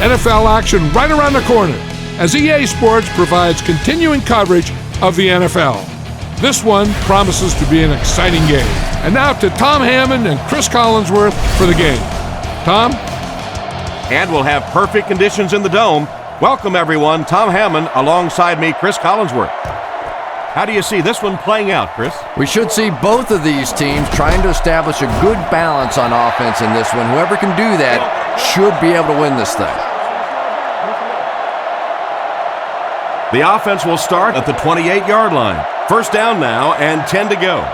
NFL action right around the corner as EA Sports provides continuing coverage of the NFL. This one promises to be an exciting game. And now to Tom Hammond and Chris Collinsworth for the game. Tom? And we'll have perfect conditions in the Dome. Welcome, everyone. Tom Hammond alongside me, Chris Collinsworth. How do you see this one playing out, Chris? We should see both of these teams trying to establish a good balance on offense in this one. Whoever can do that should be able to win this thing. The offense will start at the 28-yard line. First down now and 10 to go.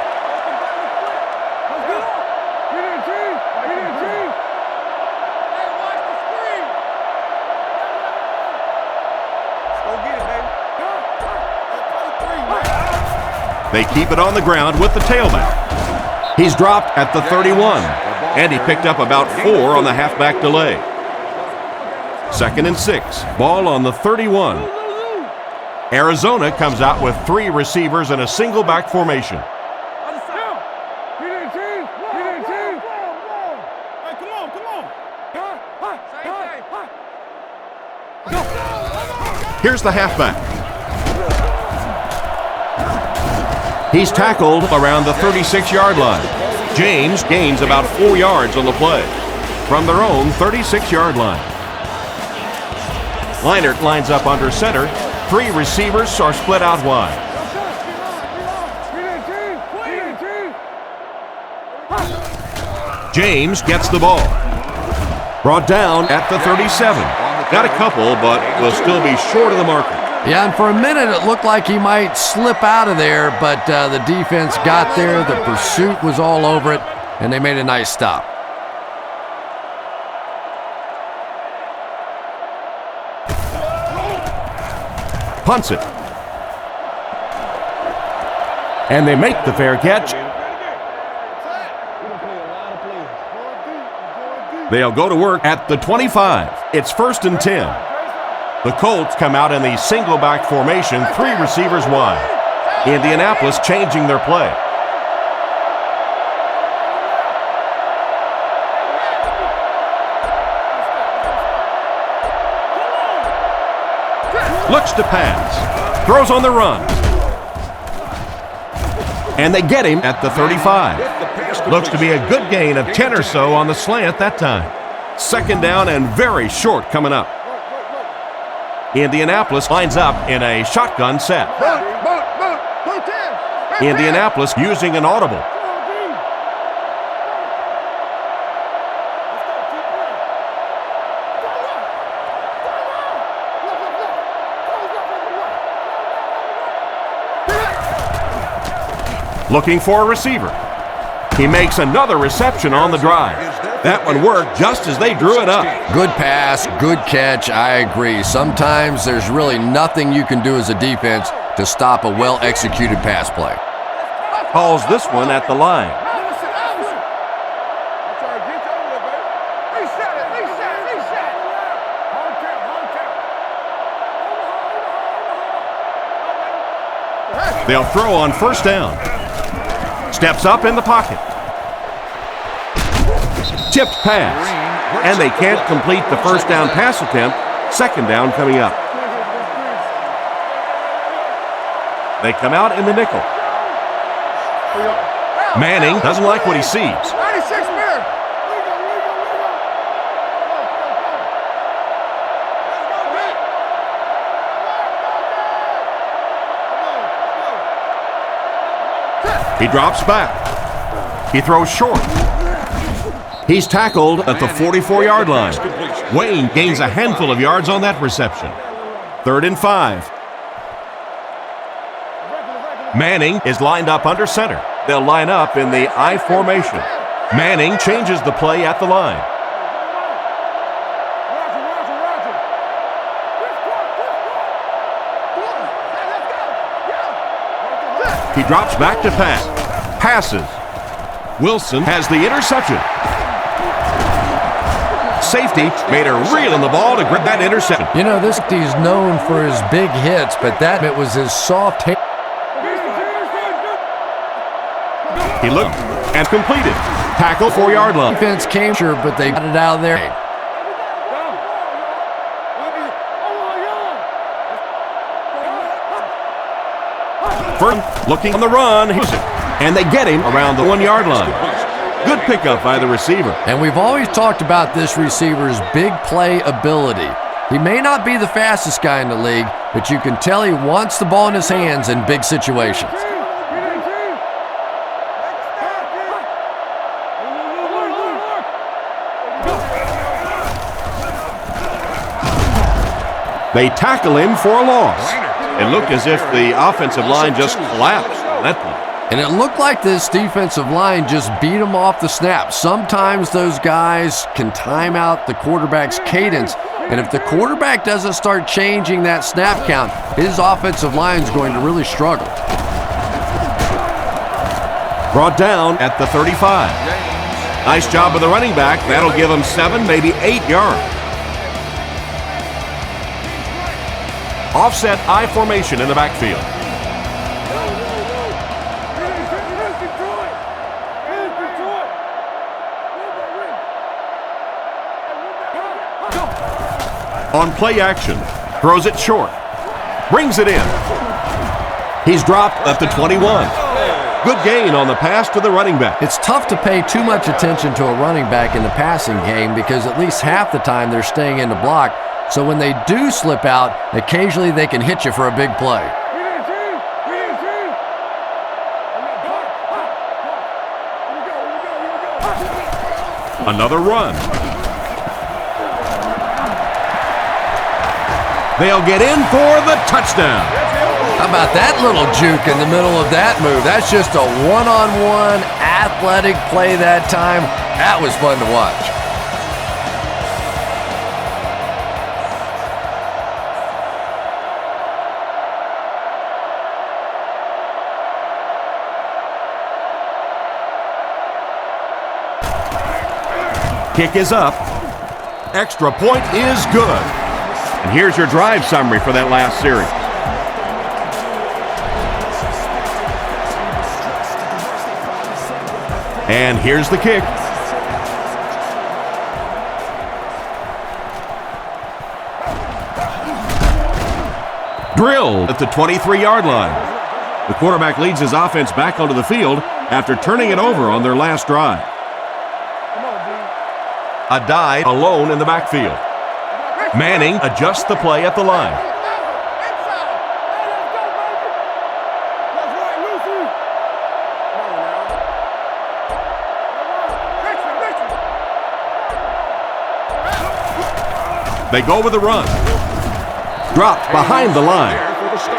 They keep it on the ground with the tailback. He's dropped at the 31, and he picked up about 4 on the halfback delay. 2nd and 6, ball on the 31. Arizona comes out with 3 receivers in a single back formation. Here's the halfback. He's tackled around the 36-yard line. James gains about 4 yards on the play from their own 36-yard line. Leinart lines up under center. 3 receivers are split out wide. James gets the ball. Brought down at the 37. Got a couple, but will still be short of the marker. Yeah, and for a minute it looked like he might slip out of there, but the defense got there, the pursuit was all over it, and they made a nice stop. Punts it. And they make the fair catch. They'll go to work at the 25. It's 1st and 10. The Colts come out in the single back formation, 3 receivers wide. Indianapolis changing their play. Looks to pass. Throws on the run. And they get him at the 35. Looks to be a good gain of 10 or so on the slant that time. 2nd down and very short coming up. Indianapolis lines up in a shotgun set. Indianapolis using an audible. Looking for a receiver. He makes another reception on the drive. That one worked just as they drew it up. Good pass, good catch, I agree. Sometimes there's really nothing you can do as a defense to stop a well-executed pass play. Calls this one at the line. They'll throw on 1st down. Steps up in the pocket. Tipped pass, and they can't complete the 1st down pass attempt. 2nd down coming up. They come out in the nickel. Manning doesn't like what he sees. He drops back. He throws short. He's tackled at the 44-yard line. Wayne gains a handful of yards on that reception. 3rd and 5. Manning is lined up under center. They'll line up in the I formation. Manning changes the play at the line. He drops back to pass. Passes. Wilson has the interception. Safety made a reel in the ball to grab that interception. You know, this he's known for his big hits, but that it was his soft hit. He looked and completed. Tackle 4-yard line. Defense came sure, but they got it out of there. First, looking on the run, and they get him around the 1-yard line. Good pickup by the receiver. And we've always talked about this receiver's big play ability. He may not be the fastest guy in the league, but you can tell he wants the ball in his hands in big situations. They tackle him for a loss. It looked as if the offensive line just collapsed on that play. And it looked like this defensive line just beat him off the snap. Sometimes those guys can time out the quarterback's cadence, and if the quarterback doesn't start changing that snap count, his offensive line is going to really struggle. Brought down at the 35. Nice job of the running back. That'll give him 7, maybe 8 yards. Offset I formation in the backfield. On play action, throws it short, brings it in. He's dropped at the 21. Good gain on the pass to the running back. It's tough to pay too much attention to a running back in the passing game because at least half the time they're staying in the block. So when they do slip out, occasionally they can hit you for a big play. Another run. They'll get in for the touchdown. How about that little juke in the middle of that move? That's just a one-on-one athletic play that time. That was fun to watch. Kick is up. Extra point is good. And here's your drive summary for that last series. And here's the kick. Drilled at the 23-yard line. The quarterback leads his offense back onto the field after turning it over on their last drive. A dive alone in the backfield. Manning adjusts the play at the line. They go with the run. Dropped behind the line.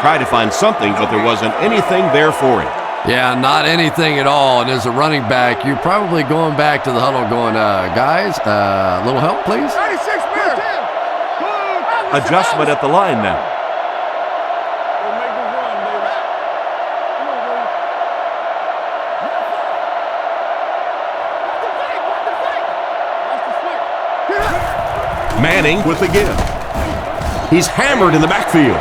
Tried to find something, but there wasn't anything there for him. Yeah, not anything at all. And as a running back, you're probably going back to the huddle going, guys, a little help, please? Adjustment at the line now. Manning with the give. He's hammered in the backfield.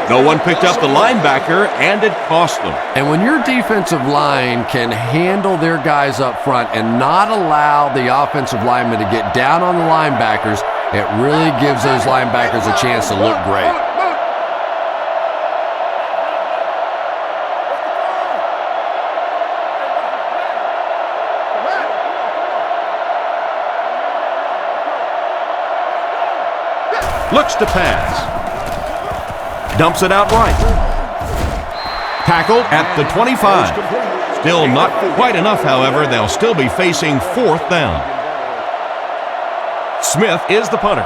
No one picked up the linebacker, and it cost them. And when your defensive line can handle their guys up front and not allow the offensive linemen to get down on the linebackers, it really gives those linebackers a chance to look great. Looks to pass. Dumps it out right. Tackled at the 25. Still not quite enough, however. They'll still be facing 4th down. Smith is the punter.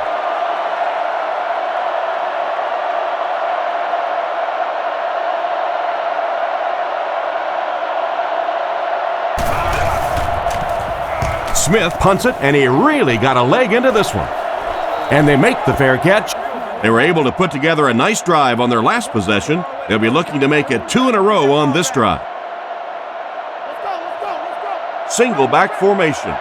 Smith punts it, and he really got a leg into this one. And they make the fair catch. They were able to put together a nice drive on their last possession. They'll be looking to make it 2 in a row on this drive. Single back formation.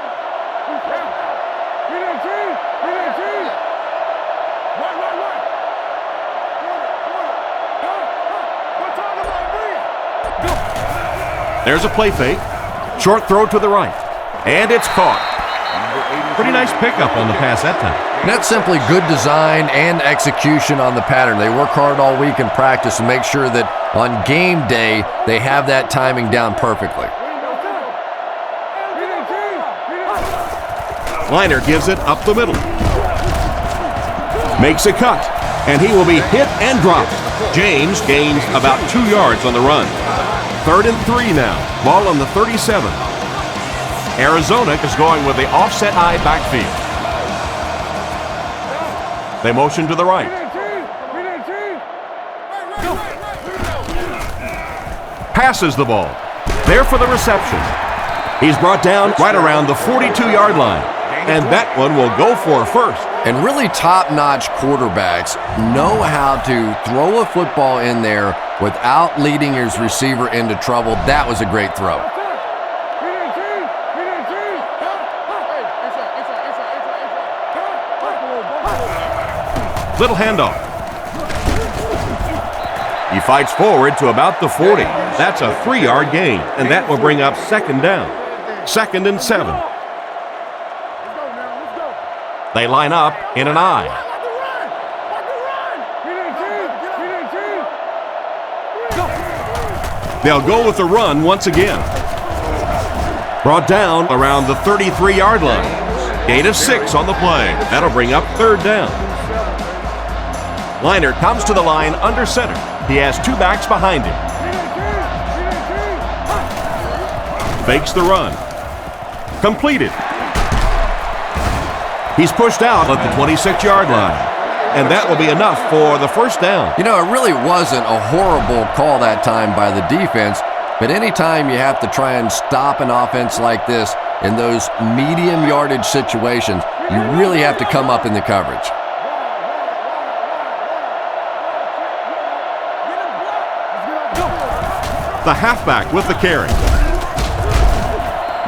There's a play fake. Short throw to the right. And it's caught. Pretty nice pickup on the pass that time. And that's simply good design and execution on the pattern. They work hard all week in practice to make sure that on game day they have that timing down perfectly. Liner gives it up the middle. Makes a cut, and he will be hit and dropped. James gains about 2 yards on the run. 3rd and 3 now. Ball on the 37. Arizona is going with the offset I backfield. They motion to the right. Passes the ball. There for the reception. He's brought down right around the 42-yard line. And that one will go for a first. And really top-notch quarterbacks know how to throw a football in there without leading his receiver into trouble. That was a great throw. Little handoff. He fights forward to about the 40. That's a 3-yard gain, and that will bring up 2nd down. 2nd and 7. They line up in an I. They'll go with the run once again. Brought down around the 33-yard line. Gain of 6 on the play. That'll bring up 3rd down. Liner comes to the line under center. He has 2 backs behind him. Fakes the run. Completed. He's pushed out at the 26-yard line. And that will be enough for the 1st down. You know, it really wasn't a horrible call that time by the defense, but anytime you have to try and stop an offense like this in those medium yardage situations, you really have to come up in the coverage. The halfback with the carry.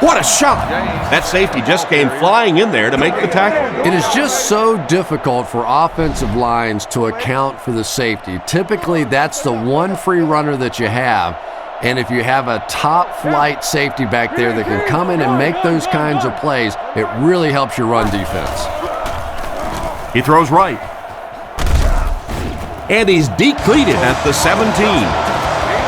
What a shot! That safety just came flying in there to make the tackle. It is just so difficult for offensive lines to account for the safety. Typically, that's the one free runner that you have. And if you have a top-flight safety back there that can come in and make those kinds of plays, it really helps your run defense. He throws right. And he's decleated at the 17.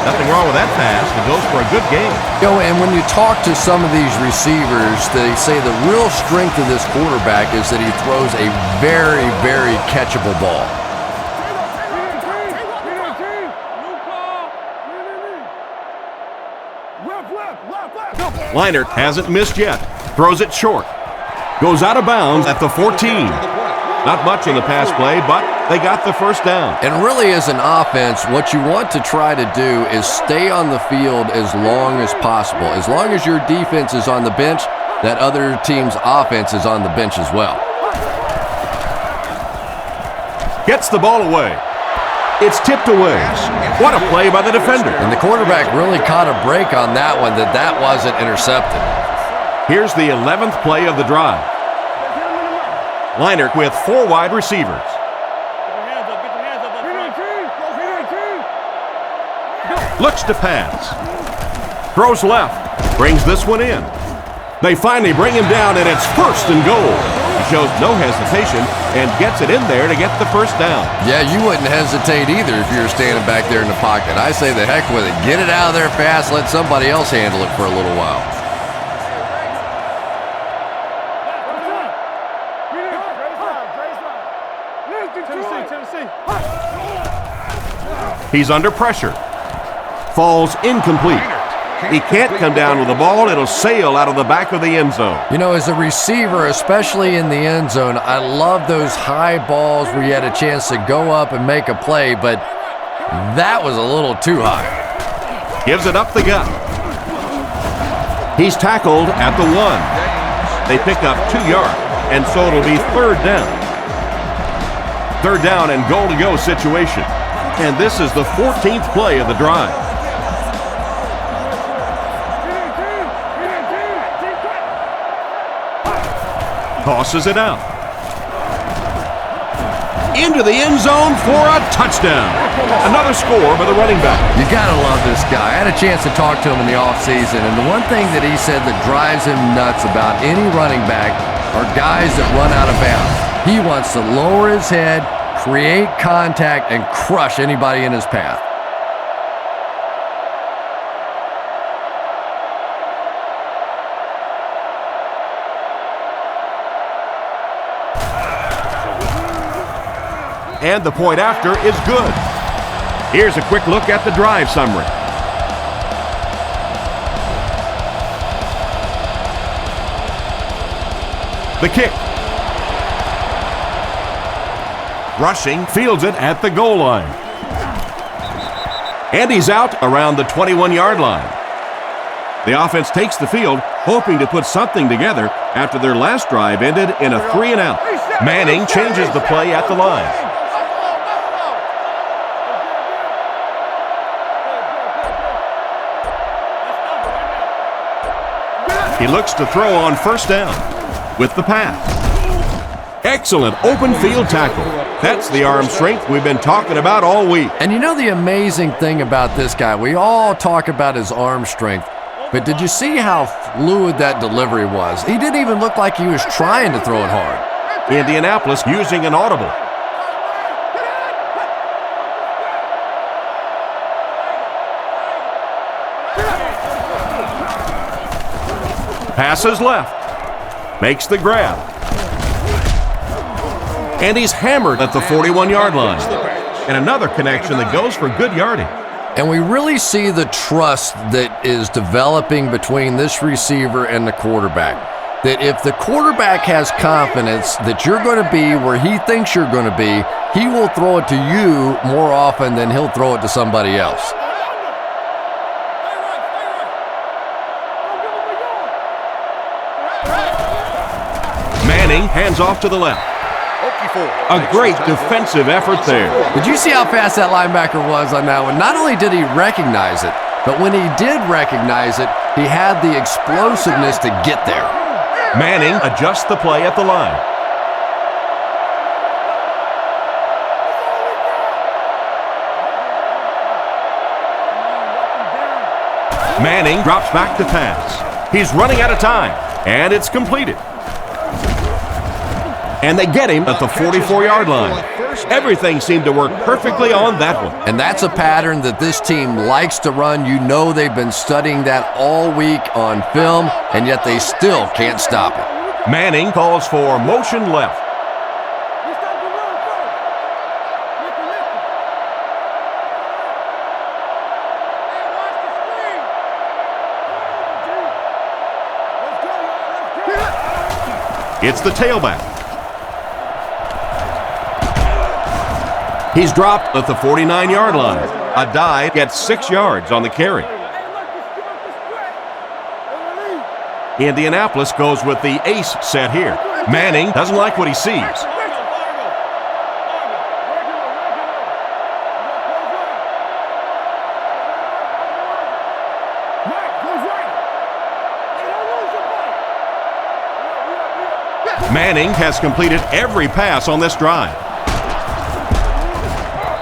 Nothing wrong with that pass. It goes for a good game. You know, and when you talk to some of these receivers, they say the real strength of this quarterback is that he throws a very, very catchable ball. Liner hasn't missed yet. Throws it short. Goes out of bounds at the 14. Not much on the pass play, but they got the 1st down. And really, as an offense, what you want to try to do is stay on the field as long as possible. As long as your defense is on the bench, that other team's offense is on the bench as well. Gets the ball away. It's tipped away. What a play by the defender. And the quarterback really caught a break on that one, that wasn't intercepted. Here's the 11th play of the drive. Liner with 4 wide receivers. Looks to pass. Throws left. Brings this one in. They finally bring him down, and it's 1st and goal. He shows no hesitation and gets it in there to get the 1st down. Yeah, you wouldn't hesitate either if you were standing back there in the pocket. I say the heck with it. Get it out of there fast. Let somebody else handle it for a little while. He's under pressure. Falls incomplete. He can't come down with the ball. It'll sail out of the back of the end zone. You know, as a receiver, especially in the end zone, I love those high balls where you had a chance to go up and make a play, but that was a little too high. Gives it up the gut. He's tackled at the 1. They pick up 2 yards, and so it'll be 3rd down. 3rd down and goal-to-go situation. And this is the 14th play of the drive. Tosses it out. Into the end zone for a touchdown. Another score by the running back. You gotta love this guy. I had a chance to talk to him in the offseason, and the one thing that he said that drives him nuts about any running back are guys that run out of bounds. He wants to lower his head, create contact, and crush anybody in his path. And the point after is good. Here's a quick look at the drive summary. The kick. Rushing, fields it at the goal line. And he's out around the 21-yard line. The offense takes the field, hoping to put something together after their last drive ended in a 3-and-out. Manning changes the play at the line. He looks to throw on first down with the pass. Excellent open field tackle. That's the arm strength we've been talking about all week. And you know the amazing thing about this guy, we all talk about his arm strength, but did you see how fluid that delivery was? He didn't even look like he was trying to throw it hard. Indianapolis using an audible. Passes left. Makes the grab. And he's hammered at the 41-yard line. And another connection that goes for good yardage. And we really see the trust that is developing between this receiver and the quarterback. That if the quarterback has confidence that you're going to be where he thinks you're going to be, he will throw it to you more often than he'll throw it to somebody else. Manning hands off to the left. A great defensive effort there. Did you see how fast that linebacker was on that one? Not only did he recognize it, but when he did recognize it, he had the explosiveness to get there. Manning adjusts the play at the line. Manning drops back to pass. He's running out of time, and it's completed. And they get him at the 44-yard line. Everything seemed to work perfectly on that one. And that's a pattern that this team likes to run. You know they've been studying that all week on film, and yet they still can't stop it. Manning calls for motion left. It's the tailback. He's dropped at the 49-yard line. A dive gets 6 yards on the carry. Indianapolis goes with the ace set here. Manning doesn't like what he sees. Manning has completed every pass on this drive.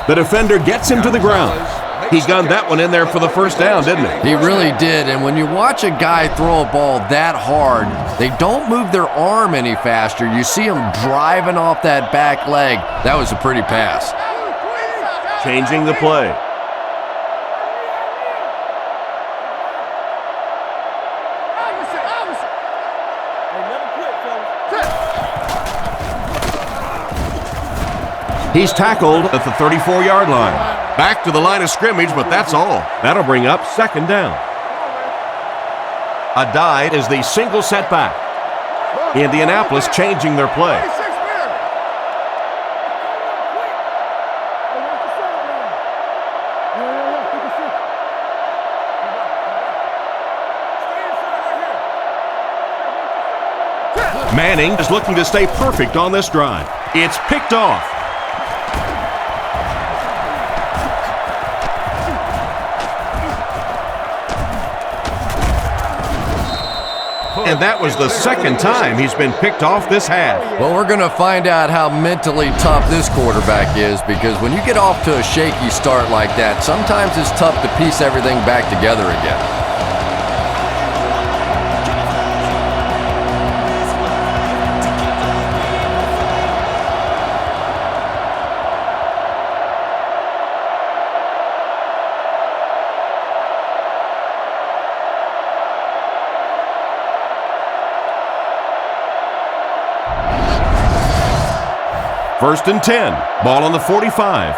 The defender gets him to the ground. He gunned that one in there for the first down, didn't he? He really did, and when you watch a guy throw a ball that hard, they don't move their arm any faster. You see him driving off that back leg. That was a pretty pass. Changing the play. He's tackled at the 34-yard line. Back to the line of scrimmage, but that's all. That'll bring up second down. A dive is the single setback. Indianapolis changing their play. Manning is looking to stay perfect on this drive. It's picked off. And that was the second time he's been picked off this half. Well, we're going to find out how mentally tough this quarterback is, because when you get off to a shaky start like that, sometimes it's tough to piece everything back together again. First and 10. Ball on the 45.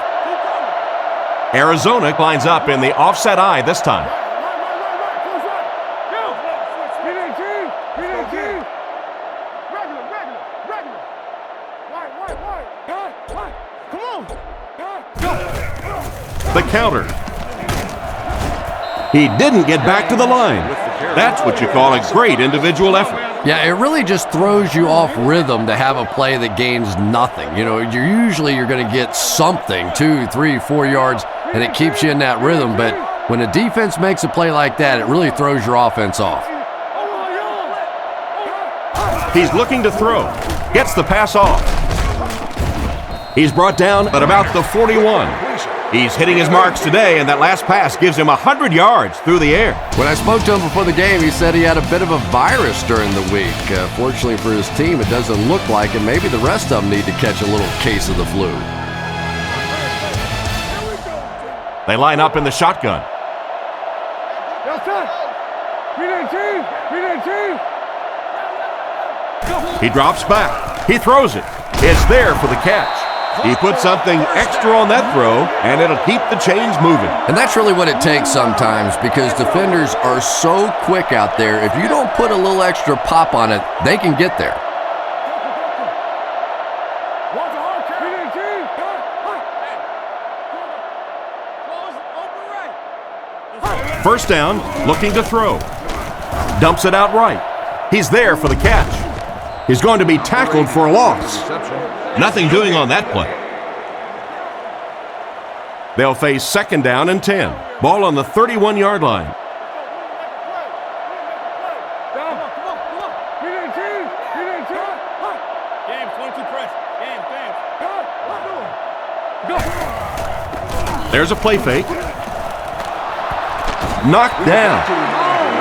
Arizona lines up in the offset eye this time. The counter. He didn't get back to the line. That's what you call a great individual effort. Yeah, it really just throws you off rhythm to have a play that gains nothing. You know, you're going to get something, 2, 3, 4 yards, and it keeps you in that rhythm. But when a defense makes a play like that, it really throws your offense off. He's looking to throw. Gets the pass off. He's brought down at about the 41. He's hitting his marks today, and that last pass gives him 100 yards through the air. When I spoke to him before the game, he said he had a bit of a virus during the week. Fortunately for his team, it doesn't look like it. Maybe the rest of them need to catch a little case of the flu. They line up in the shotgun. He drops back. He throws it. It's there for the catch. He put something extra on that throw, and it'll keep the chains moving. And that's really what it takes sometimes, because defenders are so quick out there. If you don't put a little extra pop on it, they can get there. First down, looking to throw. Dumps it out right. He's there for the catch. He's going to be tackled for a loss. Nothing doing on that play. They'll face second down and 10. Ball on the 31-yard line. There's a play fake. Knocked down.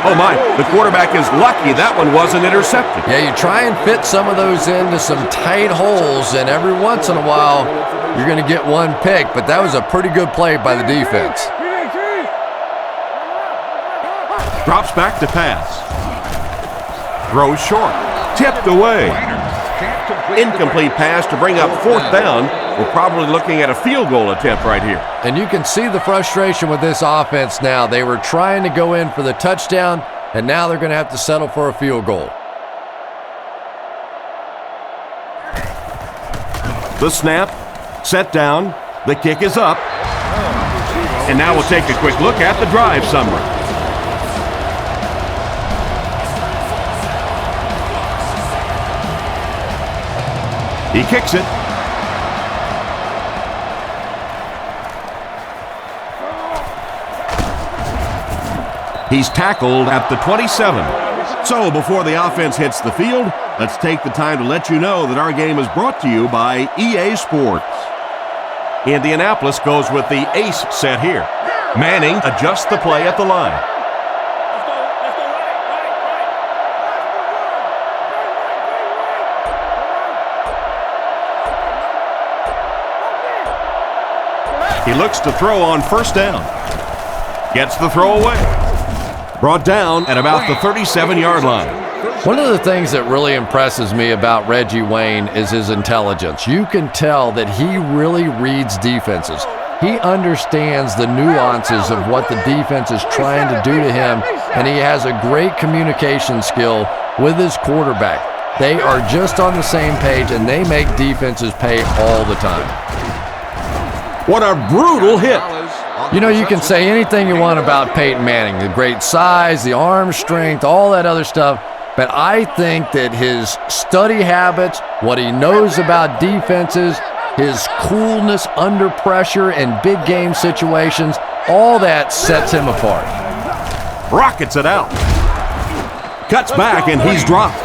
Oh my, the quarterback is lucky that one wasn't intercepted. Yeah, you try and fit some of those into some tight holes, and every once in a while, you're going to get one pick, but that was a pretty good play by the defense. Drops back to pass. Throws short. Tipped away. Incomplete pass to bring up fourth down. We're probably looking at a field goal attempt right here. And you can see the frustration with this offense now. They were trying to go in for the touchdown, and now they're going to have to settle for a field goal. The snap, set down, the kick is up. And now we'll take a quick look at the drive summary. He kicks it. He's tackled at the 27. So before the offense hits the field, let's take the time to let you know that our game is brought to you by EA Sports. Indianapolis goes with the ace set here. Manning adjusts the play at the line. He looks to throw on first down. Gets the throw away. Brought down at about the 37-yard line. One of the things that really impresses me about Reggie Wayne is his intelligence. You can tell that he really reads defenses. He understands the nuances of what the defense is trying to do to him, and he has a great communication skill with his quarterback. They are just on the same page, and they make defenses pay all the time. What a brutal hit. You know, you can say anything you want about Peyton Manning, the great size, the arm strength, all that other stuff, but I think that his study habits, what he knows about defenses, his coolness under pressure in big game situations, all that sets him apart. Rockets it out. Cuts back and he's dropped.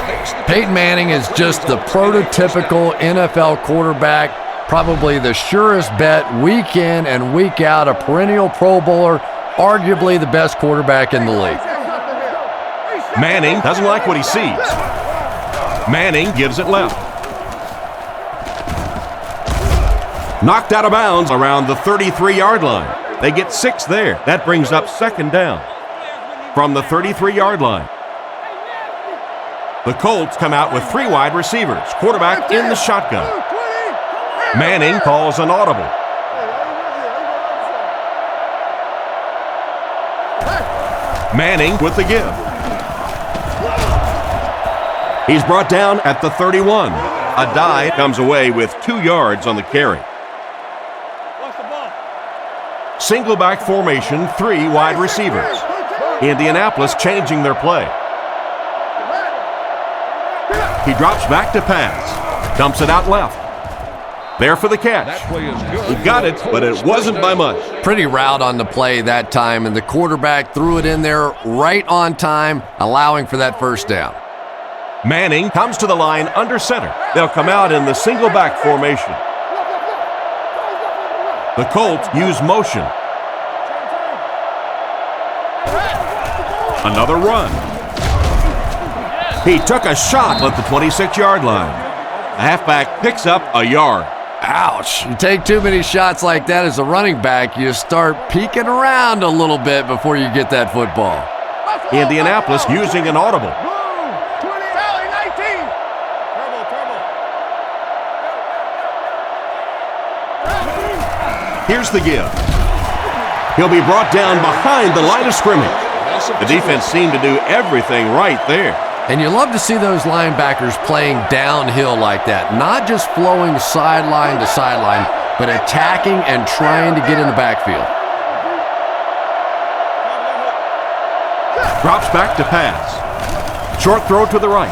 Peyton Manning is just the prototypical NFL quarterback. Probably the surest bet week in and week out, a perennial Pro Bowler, arguably the best quarterback in the league. Manning doesn't like what he sees. Manning gives it left. Knocked out of bounds around the 33-yard line. They get 6 there. That brings up second down from the 33-yard line. The Colts come out with 3 wide receivers. Quarterback in the shotgun. Manning calls an audible. Manning with the give. He's brought down at the 31. A dive comes away with 2 yards on the carry. Single back formation, 3 wide receivers. Indianapolis changing their play. He drops back to pass. Dumps it out left. There for the catch. He got it, but it wasn't by much. Pretty route on the play that time, and the quarterback threw it in there right on time, allowing for that first down. Manning comes to the line under center. They'll come out in the single back formation. The Colts use motion. Another run. He took a shot at the 26-yard line. The halfback picks up a yard. Ouch. You take too many shots like that as a running back, you start peeking around a little bit before you get that football. Indianapolis using an audible. Here's the give. He'll be brought down behind the line of scrimmage. The defense seemed to do everything right there. And you love to see those linebackers playing downhill like that, not just flowing sideline to sideline, but attacking and trying to get in the backfield. Drops back to pass. Short throw to the right.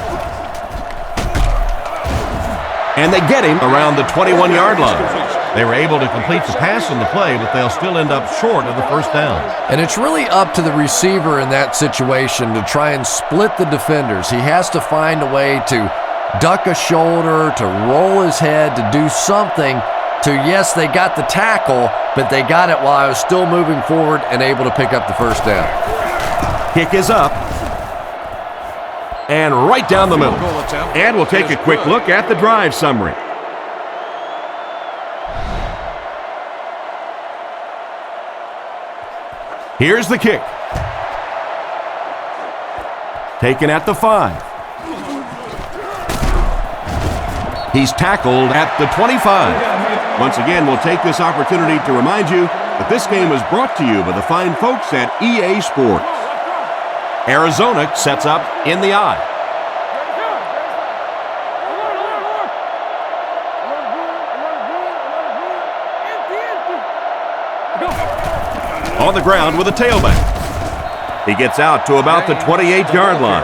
And they get him around the 21-yard line. They were able to complete the pass on the play, but they'll still end up short of the first down. And it's really up to the receiver in that situation to try and split the defenders. He has to find a way to duck a shoulder, to roll his head, to do something to, yes, they got the tackle, but they got it while I was still moving forward and able to pick up the first down. Kick is up. And right down the middle. And we'll take a quick look at the drive summary. Here's the kick. Taken at the 5. He's tackled at the 25. Once again, we'll take this opportunity to remind you that this game is brought to you by the fine folks at EA Sports. Arizona sets up in the I. On the ground with a tailback. He gets out to about the 28-yard line.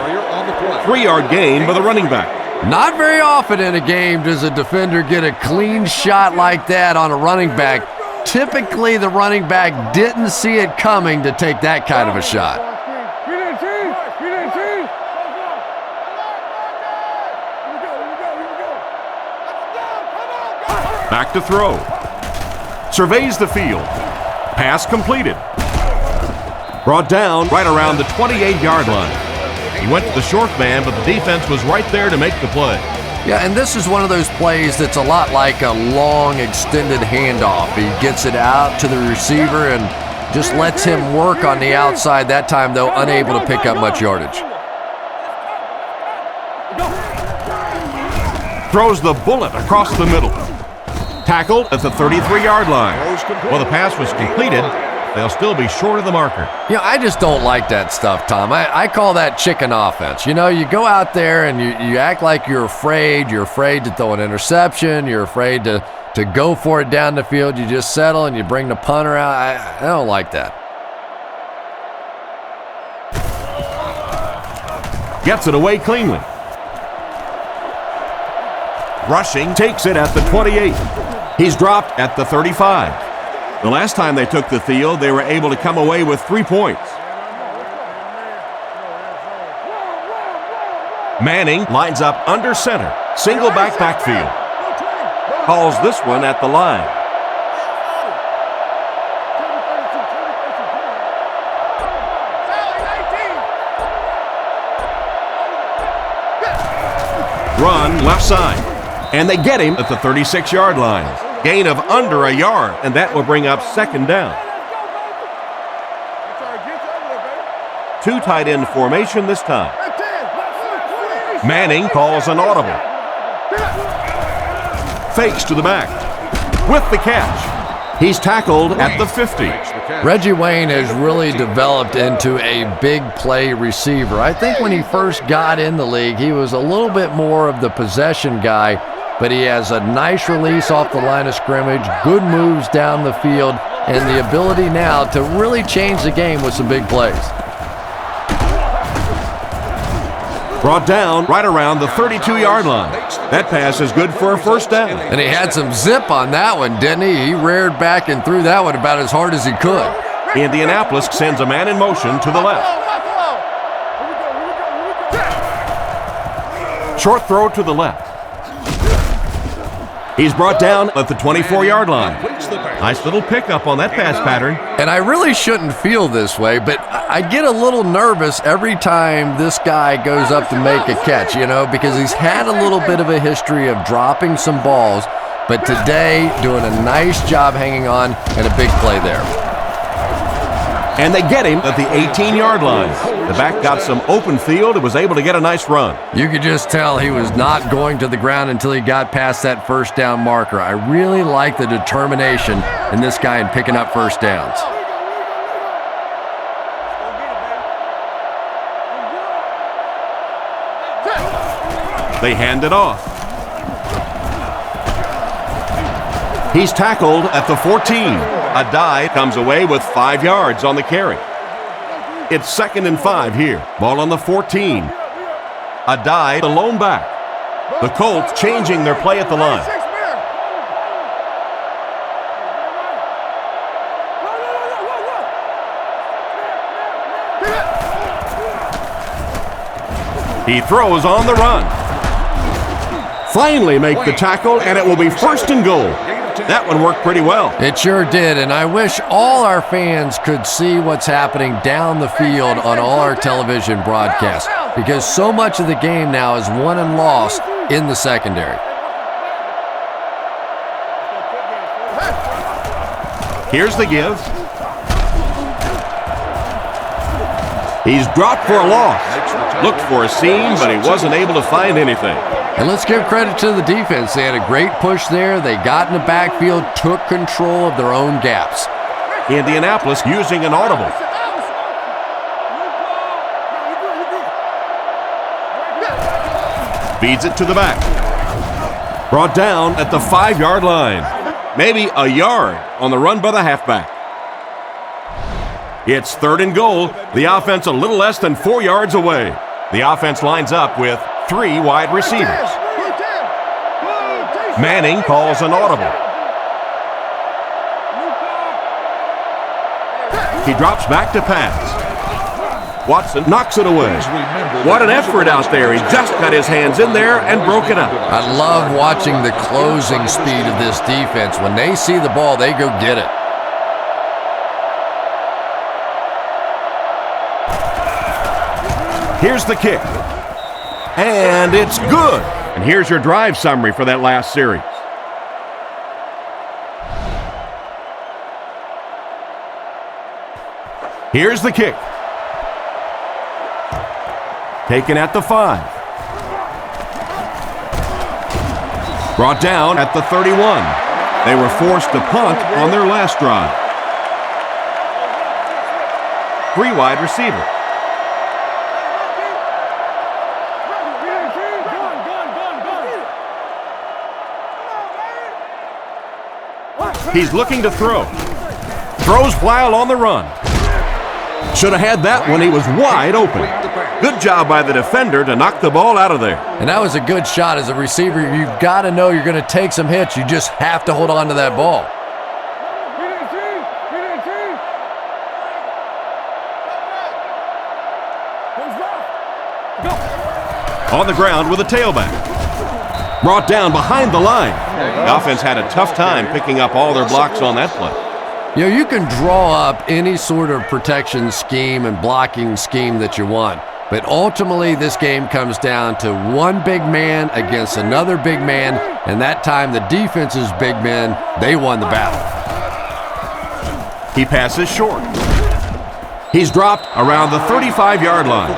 3-yard gain by the running back. Not very often in a game does a defender get a clean shot like that on a running back. Typically, the running back didn't see it coming to take that kind of a shot. Back to throw. Surveys the field. Pass completed. Brought down right around the 28-yard line. He went to the short man, but the defense was right there to make the play. Yeah, and this is one of those plays that's a lot like a long, extended handoff. He gets it out to the receiver and just lets him work on the outside. That time, though, unable to pick up much yardage. Throws the bullet across the middle. Tackled at the 33-yard line. Well, the pass was completed. They'll still be short of the marker. Yeah, I just don't like that stuff, Tom. I call that chicken offense. You know, you go out there and you act like you're afraid. You're afraid to throw an interception. You're afraid to go for it down the field. You just settle and you bring the punter out. I don't like that. Gets it away cleanly. Rushing takes it at the 28. He's dropped at the 35. The last time they took the field, they were able to come away with 3 points. Manning lines up under center. Single backfield. Calls this one at the line. Run left side. And they get him at the 36-yard line. Gain of under a yard, and that will bring up second down. 2 tight end formation this time. Manning calls an audible. Fakes to the back. with the catch. He's tackled at the 50. Reggie Wayne has really developed into a big play receiver. I think when he first got in the league, he was a little bit more of the possession guy, but he has a nice release off the line of scrimmage, good moves down the field, and the ability now to really change the game with some big plays. Brought down right around the 32-yard line. That pass is good for a first down. And he had some zip on that one, didn't he? He reared back and threw that one about as hard as he could. Indianapolis sends a man in motion to the left. Short throw to the left. He's brought down at the 24-yard line. Nice little pickup on that pass pattern. And I really shouldn't feel this way, but I get a little nervous every time this guy goes up to make a catch, because he's had a little bit of a history of dropping some balls, but today doing a nice job hanging on and a big play there. And they get him at the 18-yard line. The back got some open field and was able to get a nice run. You could just tell he was not going to the ground until he got past that first down marker. I really like the determination in this guy in picking up first downs. They hand it off. He's tackled at the 14. Adai comes away with 5 yards on the carry. It's 2nd and 5 here. Ball on the 14. Adai, the lone back. The Colts changing their play at the line. He throws on the run. Finally make the tackle, and it will be 1st and goal. That one worked pretty well. It sure did, and I wish all our fans could see what's happening down the field on all our television broadcasts, because so much of the game now is won and lost in the secondary. Here's the give. He's dropped for a loss. Looked for a seam, but he wasn't able to find anything. And let's give credit to the defense. They had a great push there. They got in the backfield, took control of their own gaps. Indianapolis using an audible. Feeds it to the back. Brought down at the 5-yard line. Maybe a yard on the run by the halfback. It's 3rd and goal. The offense a little less than 4 yards away. The offense lines up with 3 wide receivers. Manning calls an audible. He drops back to pass. Watson knocks it away. What an effort out there. He just got his hands in there and broke it up. I love watching the closing speed of this defense. When they see the ball, they go get it. Here's the kick. And it's good. And here's your drive summary for that last series. Here's the kick. Taken at the 5. Brought down at the 31. They were forced to punt on their last drive. 3 wide receivers. He's looking to throw. Throws while on the run. Should have had that one. He was wide open. Good job by the defender to knock the ball out of there. And that was a good shot. As a receiver, you've got to know you're going to take some hits. You just have to hold on to that ball. On the ground with a tailback. Brought down behind the line. The offense had a tough time picking up all their blocks on that play. You can draw up any sort of protection scheme and blocking scheme that you want, but ultimately this game comes down to one big man against another big man, and that time the defense's big men, they won the battle. He passes short. He's dropped around the 35-yard line,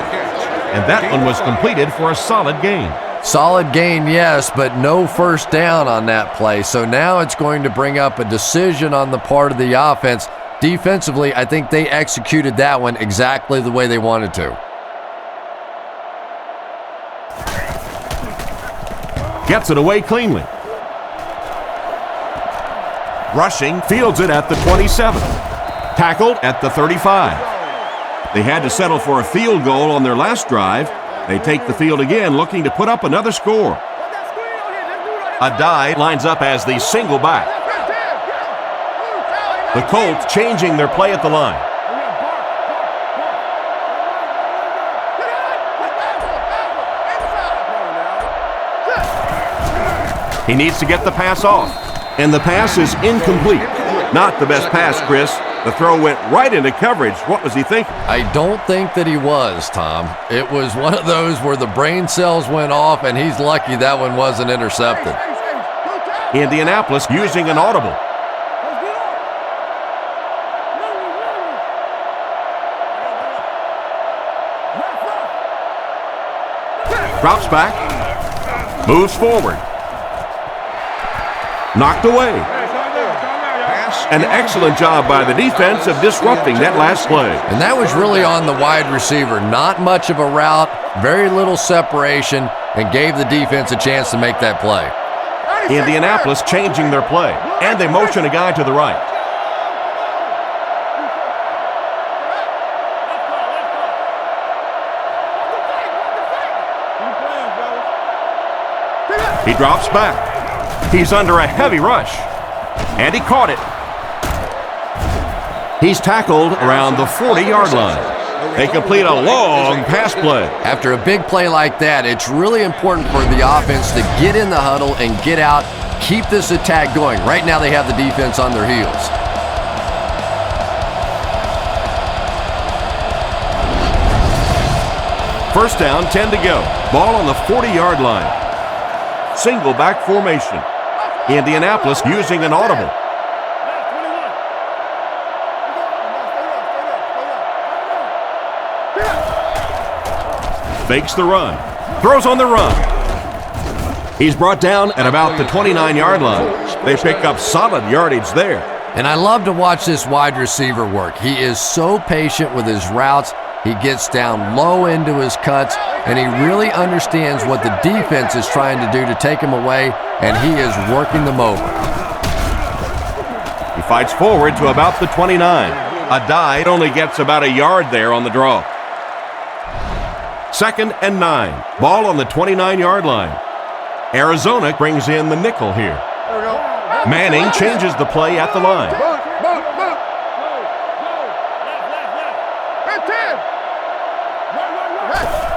and that one was completed for a solid gain. Solid gain, yes, but no first down on that play. So now it's going to bring up a decision on the part of the offense. Defensively, I think they executed that one exactly the way they wanted to. Gets it away cleanly. Rushing, fields it at the 27. Tackled at the 35. They had to settle for a field goal on their last drive. They take the field again, looking to put up another score. Adai lines up as the single back. The Colts changing their play at the line. He needs to get the pass off, and the pass is incomplete. Not the best pass, Chris. The throw went right into coverage. What was he thinking? I don't think that he was, Tom. It was one of those where the brain cells went off, and he's lucky that one wasn't intercepted. Indianapolis using an audible. Drops back. Moves forward. Knocked away. An excellent job by the defense of disrupting that last play. And that was really on the wide receiver. Not much of a route, very little separation, and gave the defense a chance to make that play. Indianapolis changing their play, and they motion a guy to the right. He drops back. He's under a heavy rush, and he caught it. He's tackled around the 40-yard line. They complete a long pass play. After a big play like that, it's really important for the offense to get in the huddle and get out, keep this attack going. Right now they have the defense on their heels. First down, 10 to go. Ball on the 40-yard line. Single back formation. Indianapolis using an audible. Fakes the run. Throws on the run. He's brought down at about the 29-yard line. They pick up solid yardage there. And I love to watch this wide receiver work. He is so patient with his routes. He gets down low into his cuts, and he really understands what the defense is trying to do to take him away, and he is working them over. He fights forward to about the 29. Adai only gets about a yard there on the draw. 2nd and 9. Ball on the 29-yard line. Arizona brings in the nickel here. Manning changes the play at the line.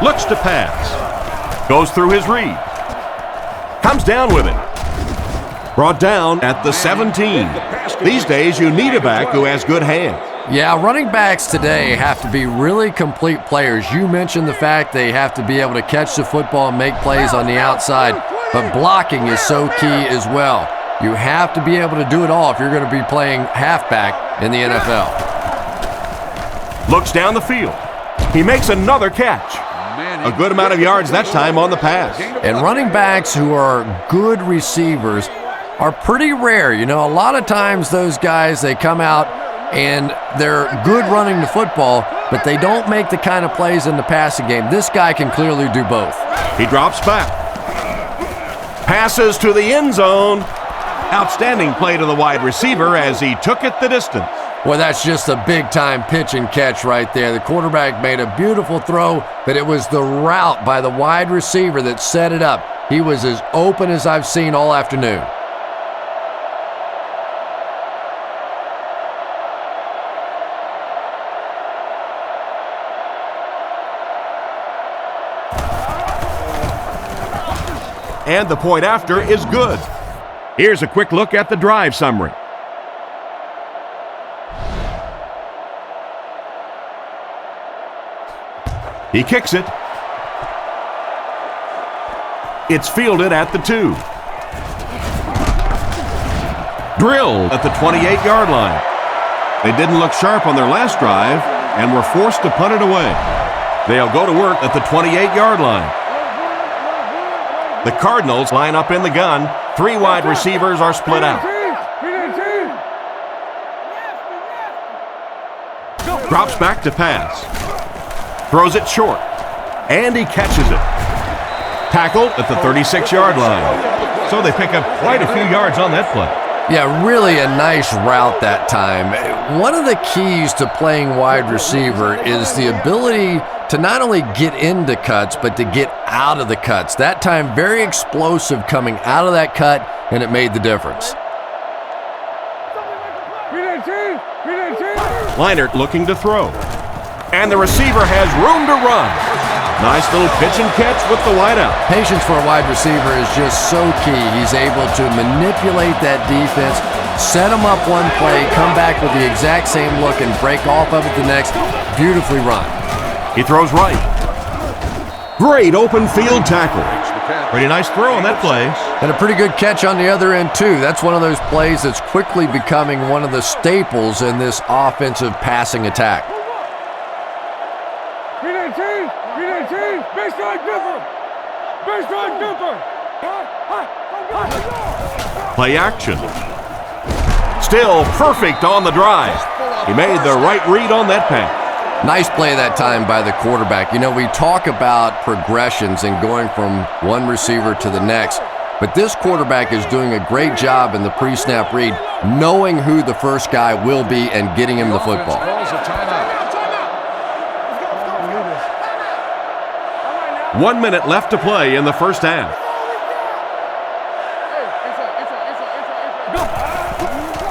Looks to pass. Goes through his read. Comes down with it. Brought down at the 17. These days, you need a back who has good hands. Yeah, running backs today have to be really complete players. You mentioned the fact they have to be able to catch the football and make plays on the outside, but blocking is so key as well. You have to be able to do it all if you're going to be playing halfback in the NFL. Looks down the field. He makes another catch. A good amount of yards that time on the pass. And running backs who are good receivers are pretty rare. You know, a lot of times those guys, they come out and they're good running the football, but they don't make the kind of plays in the passing game. This guy can clearly do both. He drops back. Passes to the end zone. Outstanding play to the wide receiver as he took it the distance. Well, that's just a big-time pitch and catch right there. The quarterback made a beautiful throw, but it was the route by the wide receiver that set it up. He was as open as I've seen all afternoon. And the point after is good. Here's a quick look at the drive summary. He kicks it. It's fielded at the 2. Drilled at the 28-yard line. They didn't look sharp on their last drive and were forced to punt it away. They'll go to work at the 28-yard line. The Cardinals line up in the gun. 3 wide receivers are split out. Drops back to pass. Throws it short. And he catches it. Tackled at the 36-yard line. So they pick up quite a few yards on that play. Yeah, really a nice route that time. One of the keys to playing wide receiver is the ability to not only get into cuts, but to get out of the cuts. That time, very explosive coming out of that cut, and it made the difference. Leinart looking to throw. And the receiver has room to run. Nice little pitch and catch with the wideout. Patience for a wide receiver is just so key. He's able to manipulate that defense, set them up one play, come back with the exact same look, and break off of it the next. Beautifully run. He throws right. Great open field tackle. Pretty nice throw on that play. And a pretty good catch on the other end, too. That's one of those plays that's quickly becoming one of the staples in this offensive passing attack. Play action. Still perfect on the drive. He made the right read on that pass. Nice play that time by the quarterback. You know, we talk about progressions and going from one receiver to the next, but this quarterback is doing a great job in the pre-snap read, knowing who the first guy will be and getting him the football. 1 minute left to play in the first half.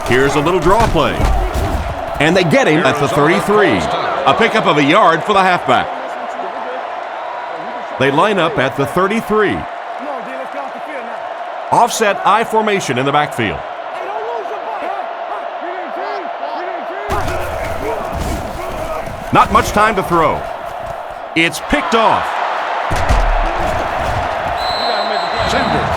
Here's a little draw play. And they get him at the 33. A pickup of a yard for the halfback. They line up at the 33. Offset I formation in the backfield. Not much time to throw. It's picked off.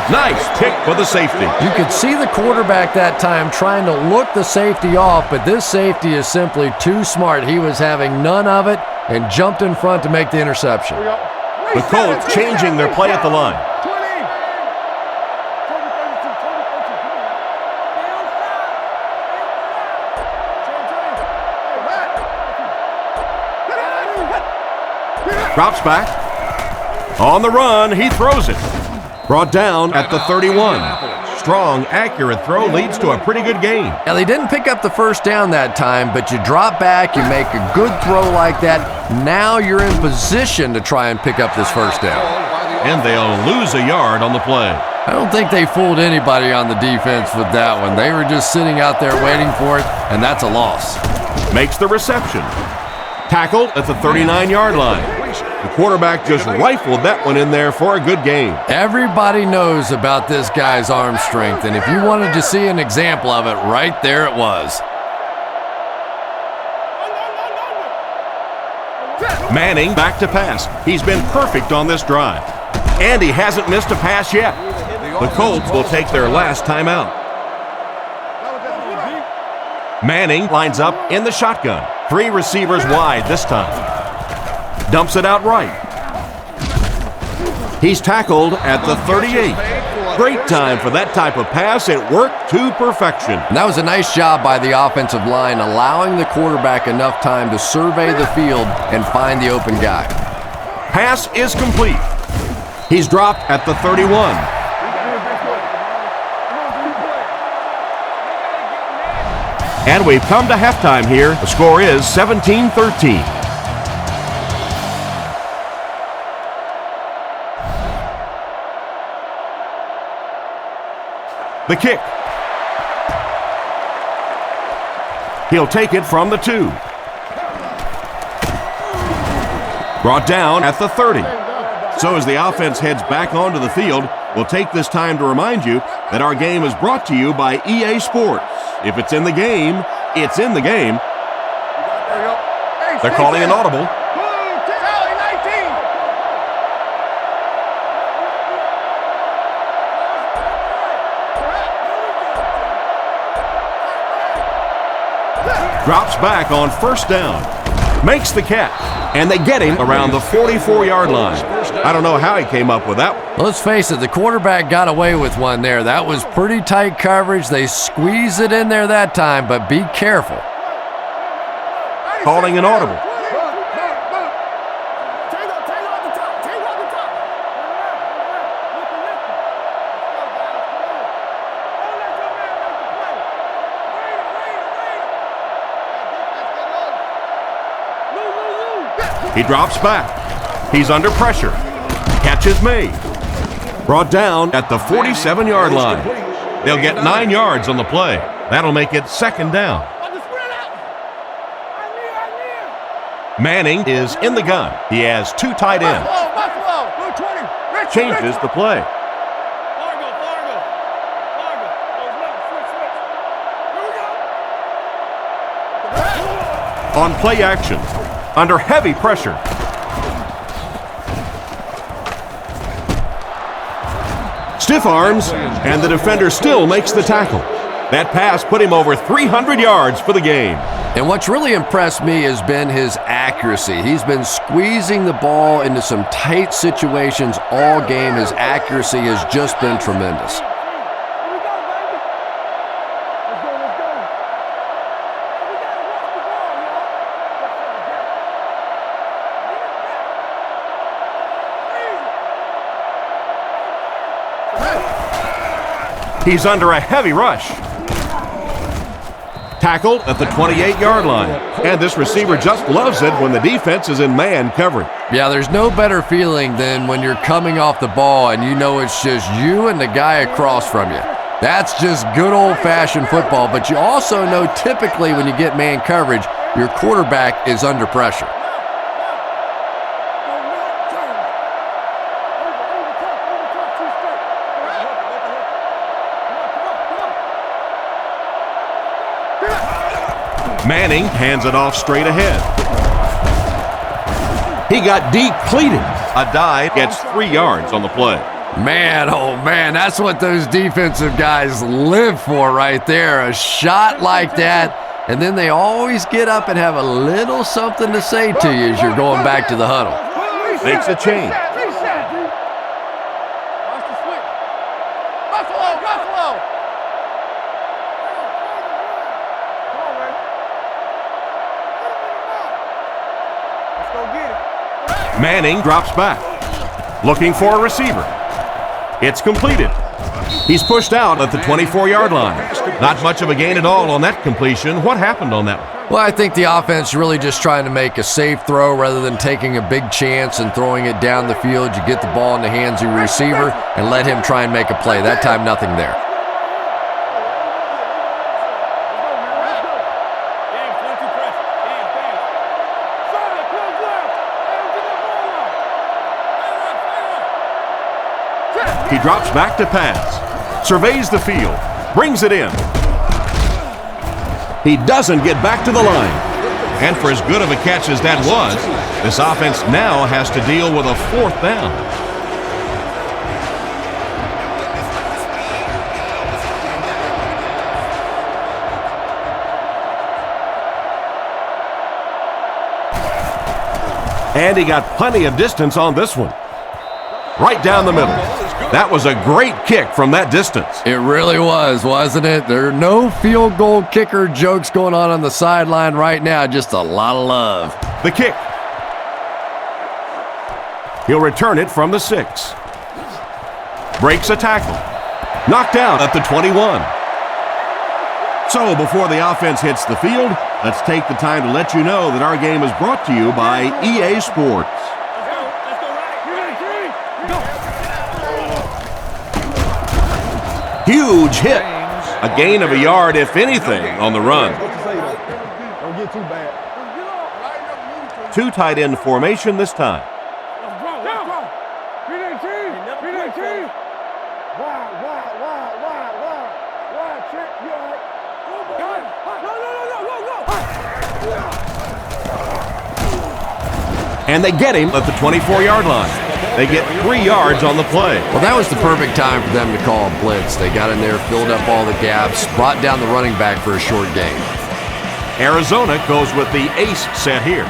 Nice pick for the safety. You could see the quarterback that time trying to look the safety off, but this safety is simply too smart. He was having none of it and jumped in front to make the interception. The Colts changing their play at the line. Drops back. On the run, he throws it. Brought down at the 31. Strong, accurate throw leads to a pretty good gain. Now, they didn't pick up the first down that time, but you drop back, you make a good throw like that. Now you're in position to try and pick up this first down. And they'll lose a yard on the play. I don't think they fooled anybody on the defense with that one. They were just sitting out there waiting for it, and that's a loss. Makes the reception. Tackled at the 39-yard line. The quarterback just rifled that one in there for a good game. Everybody knows about this guy's arm strength, and if you wanted to see an example of it, right there it was. Manning back to pass. He's been perfect on this drive. And he hasn't missed a pass yet. The Colts will take their last timeout. Manning lines up in the shotgun. 3 receivers wide this time. Dumps it out right. He's tackled at the 38. Great time for that type of pass. It worked to perfection. And that was a nice job by the offensive line, allowing the quarterback enough time to survey the field and find the open guy. Pass is complete. He's dropped at the 31. And we've come to halftime here. The score is 17-13. The kick. He'll take it from the 2. Brought down at the 30. So as the offense heads back onto the field, we'll take this time to remind you that our game is brought to you by EA Sports. If it's in the game, it's in the game. They're calling an audible. Drops back on first down. makes the catch, and they get him around the 44-yard line. I don't know how he came up with that one. Let's face it, the quarterback got away with one there. That was pretty tight coverage. They squeezed it in there that time, but be careful. Calling an audible. He drops back. He's under pressure. Catch is made. Brought down at the 47-yard line. They'll get 9 yards on the play. That'll make it second down. Manning is in the gun. He has 2 tight ends. Changes the play. On play action, under heavy pressure. Stiff arms, and the defender still makes the tackle. That pass put him over 300 yards for the game. And what's really impressed me has been his accuracy. He's been squeezing the ball into some tight situations all game. His accuracy has just been tremendous. He's under a heavy rush. Tackled at the 28-yard line. And this receiver just loves it when the defense is in man coverage. Yeah, there's no better feeling than when you're coming off the ball and you know it's just you and the guy across from you. That's just good old-fashioned football. But you also know typically when you get man coverage, your quarterback is under pressure. Manning hands it off straight ahead. He got depleted. A dive gets 3 yards on the play. Man, oh man, that's what those defensive guys live for right there. A shot like that, and then they always get up and have a little something to say to you as you're going back to the huddle. Makes a change. Manning drops back, looking for a receiver. It's completed. He's pushed out at the 24-yard line. Not much of a gain at all on that completion. What happened on that one? Well, I think the offense really just trying to make a safe throw rather than taking a big chance and throwing it down the field. You get the ball in the hands of your receiver and let him try and make a play. That time, nothing there. He drops back to pass, surveys the field, brings it in. He doesn't get back to the line. And for as good of a catch as that was, this offense now has to deal with a 4th down. And he got plenty of distance on this one. Right down the middle. That was a great kick from that distance. It really was, wasn't it? There are no field goal kicker jokes going on the sideline right now. Just a lot of love. The kick. He'll return it from the 6. Breaks a tackle. Knocked out at the 21. So before the offense hits the field, let's take the time to let you know that our game is brought to you by EA Sports. Huge hit. A gain of a yard, if anything, on the run. 2 tight end formation this time. And they get him at the 24-yard line. They get 3 yards on the play. Well, that was the perfect time for them to call a blitz. They got in there, filled up all the gaps, brought down the running back for a short gain. Arizona goes with the ace set here.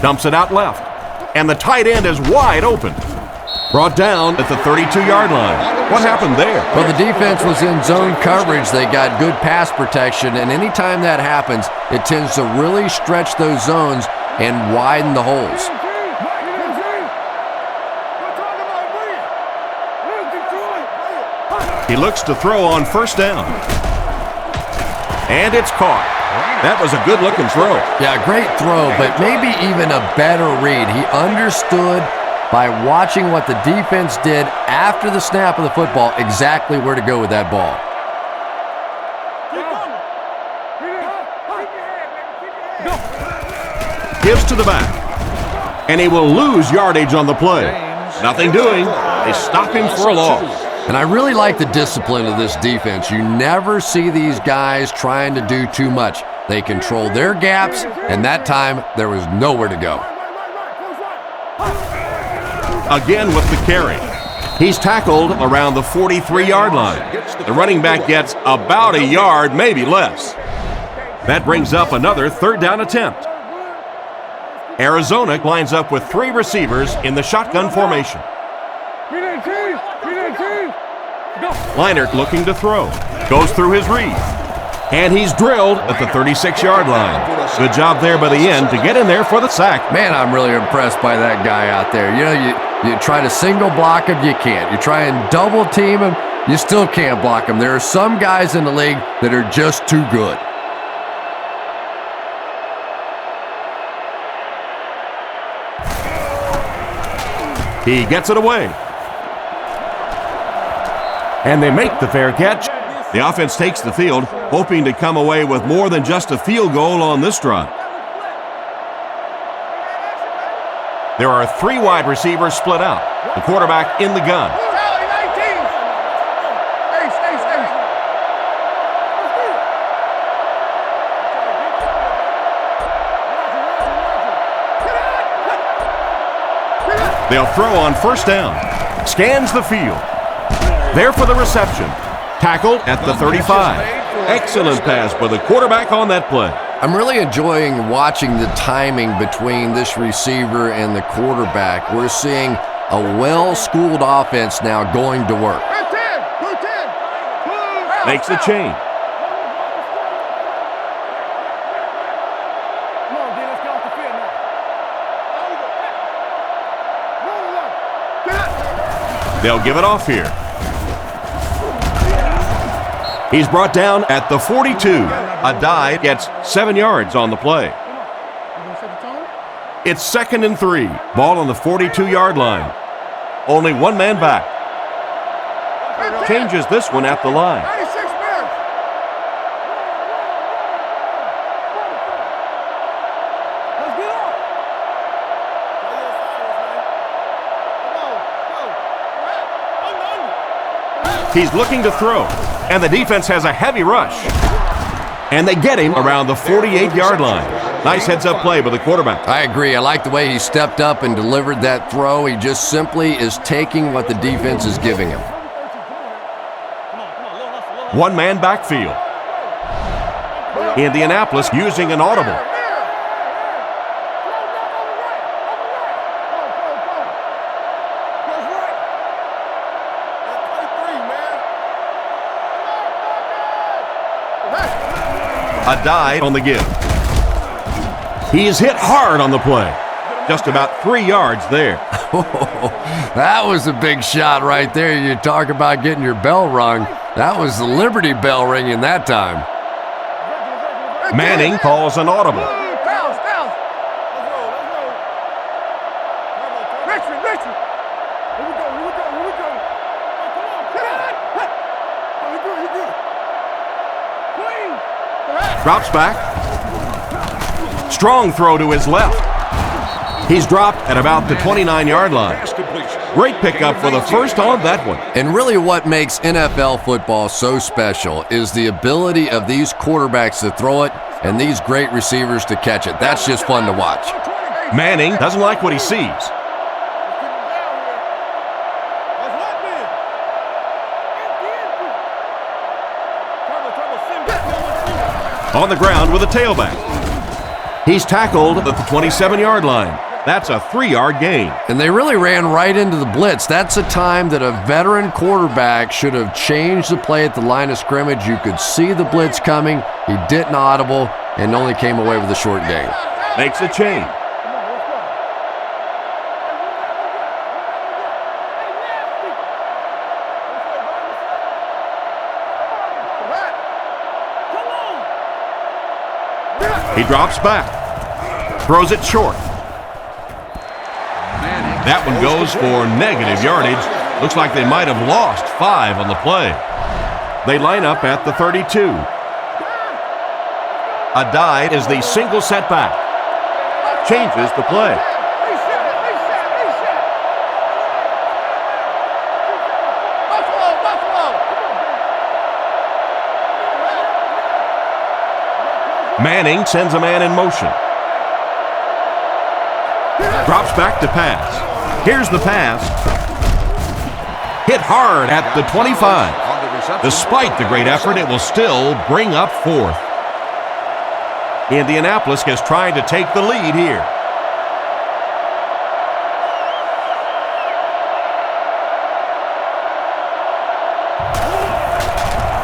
Dumps it out left. And the tight end is wide open. Brought down at the 32-yard line. What happened there? Well, the defense was in zone coverage. They got good pass protection, and anytime that happens, it tends to really stretch those zones and widen the holes. He looks to throw on first down. And it's caught. That was a good-looking throw. Yeah, great throw, but maybe even a better read. He understood by watching what the defense did after the snap of the football exactly where to go with that ball. Gives to the back. And he will lose yardage on the play. Nothing doing. They stop him for a loss. And I really like the discipline of this defense. You never see these guys trying to do too much. They control their gaps, and that time there was nowhere to go. Again with the carry. He's tackled around the 43-yard line. The running back gets about a yard, maybe less. That brings up another third down attempt. Arizona lines up with 3 receivers in the shotgun formation. Leinart looking to throw. Goes through his read. And he's drilled at the 36-yard line. Good job there by the end to get in there for the sack. Man, I'm really impressed by that guy out there. You know, you try to single block him, you can't. You try and double team him, you still can't block him. There are some guys in the league that are just too good. He gets it away. And they make the fair catch. The offense takes the field, hoping to come away with more than just a field goal on this drive. There are 3 wide receivers split out. The quarterback in the gun. They'll throw on first down. Scans the field. There for the reception. Tackled at the 35. Excellent pass by the quarterback on that play. I'm really enjoying watching the timing between this receiver and the quarterback. We're seeing a well-schooled offense now going to work. Makes the change. They'll give it off here. He's brought down at the 42. A dive gets 7 yards on the play. It's 2nd and 3. Ball on the 42-yard line. Only one man back. Changes this one at the line. He's looking to throw, and the defense has a heavy rush. And they get him around the 48-yard line. Nice heads-up play by the quarterback. I agree. I like the way he stepped up and delivered that throw. He just simply is taking what the defense is giving him. One-man backfield. Indianapolis using an audible. A dive on the give. He's hit hard on the play. Just about 3 yards there. That was a big shot right there. You talk about getting your bell rung. That was the Liberty Bell ringing that time. Manning calls an audible. Drops back. Strong throw to his left. He's dropped at about the 29-yard line. Great pickup for the first on that one. And really what makes NFL football so special is the ability of these quarterbacks to throw it and these great receivers to catch it. That's just fun to watch. Manning doesn't like what he sees. On the ground with a tailback. He's tackled at the 27-yard line. That's a 3-yard gain. And they really ran right into the blitz. That's a time that a veteran quarterback should have changed the play at the line of scrimmage. You could see the blitz coming. He didn't audible and only came away with a short gain. Makes a change. He drops back. Throws it short. That one goes for negative yardage. Looks like they might have lost 5 on the play. They line up at the 32. A dive is the single setback. Changes the play. Manning sends a man in motion. Drops back to pass. Here's the pass. Hit hard at the 25. Despite the great effort, it will still bring up 4th. Indianapolis is trying to take the lead here.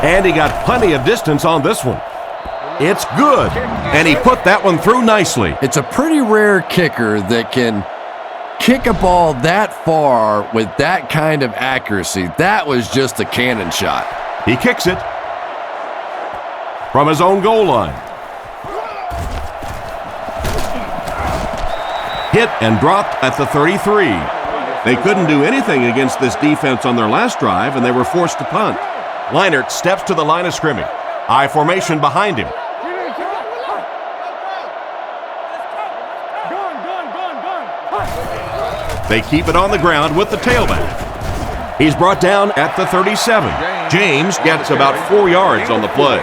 And he got plenty of distance on this one. It's good, and he put that one through nicely. It's a pretty rare kicker that can kick a ball that far with that kind of accuracy. That was just a cannon shot. He kicks it from his own goal line. Hit and dropped at the 33. They couldn't do anything against this defense on their last drive, and they were forced to punt. Leinart steps to the line of scrimmage. I formation behind him. They keep it on the ground with the tailback. He's brought down at the 37. James gets about 4 yards on the play.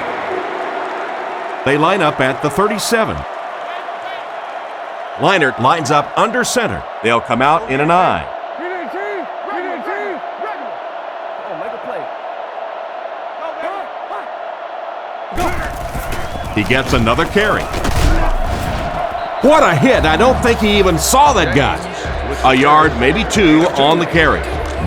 They line up at the 37. Leinart lines up under center. They'll come out in an I. He gets another carry. What a hit. I don't think he even saw that guy. A yard, maybe 2 on the carry.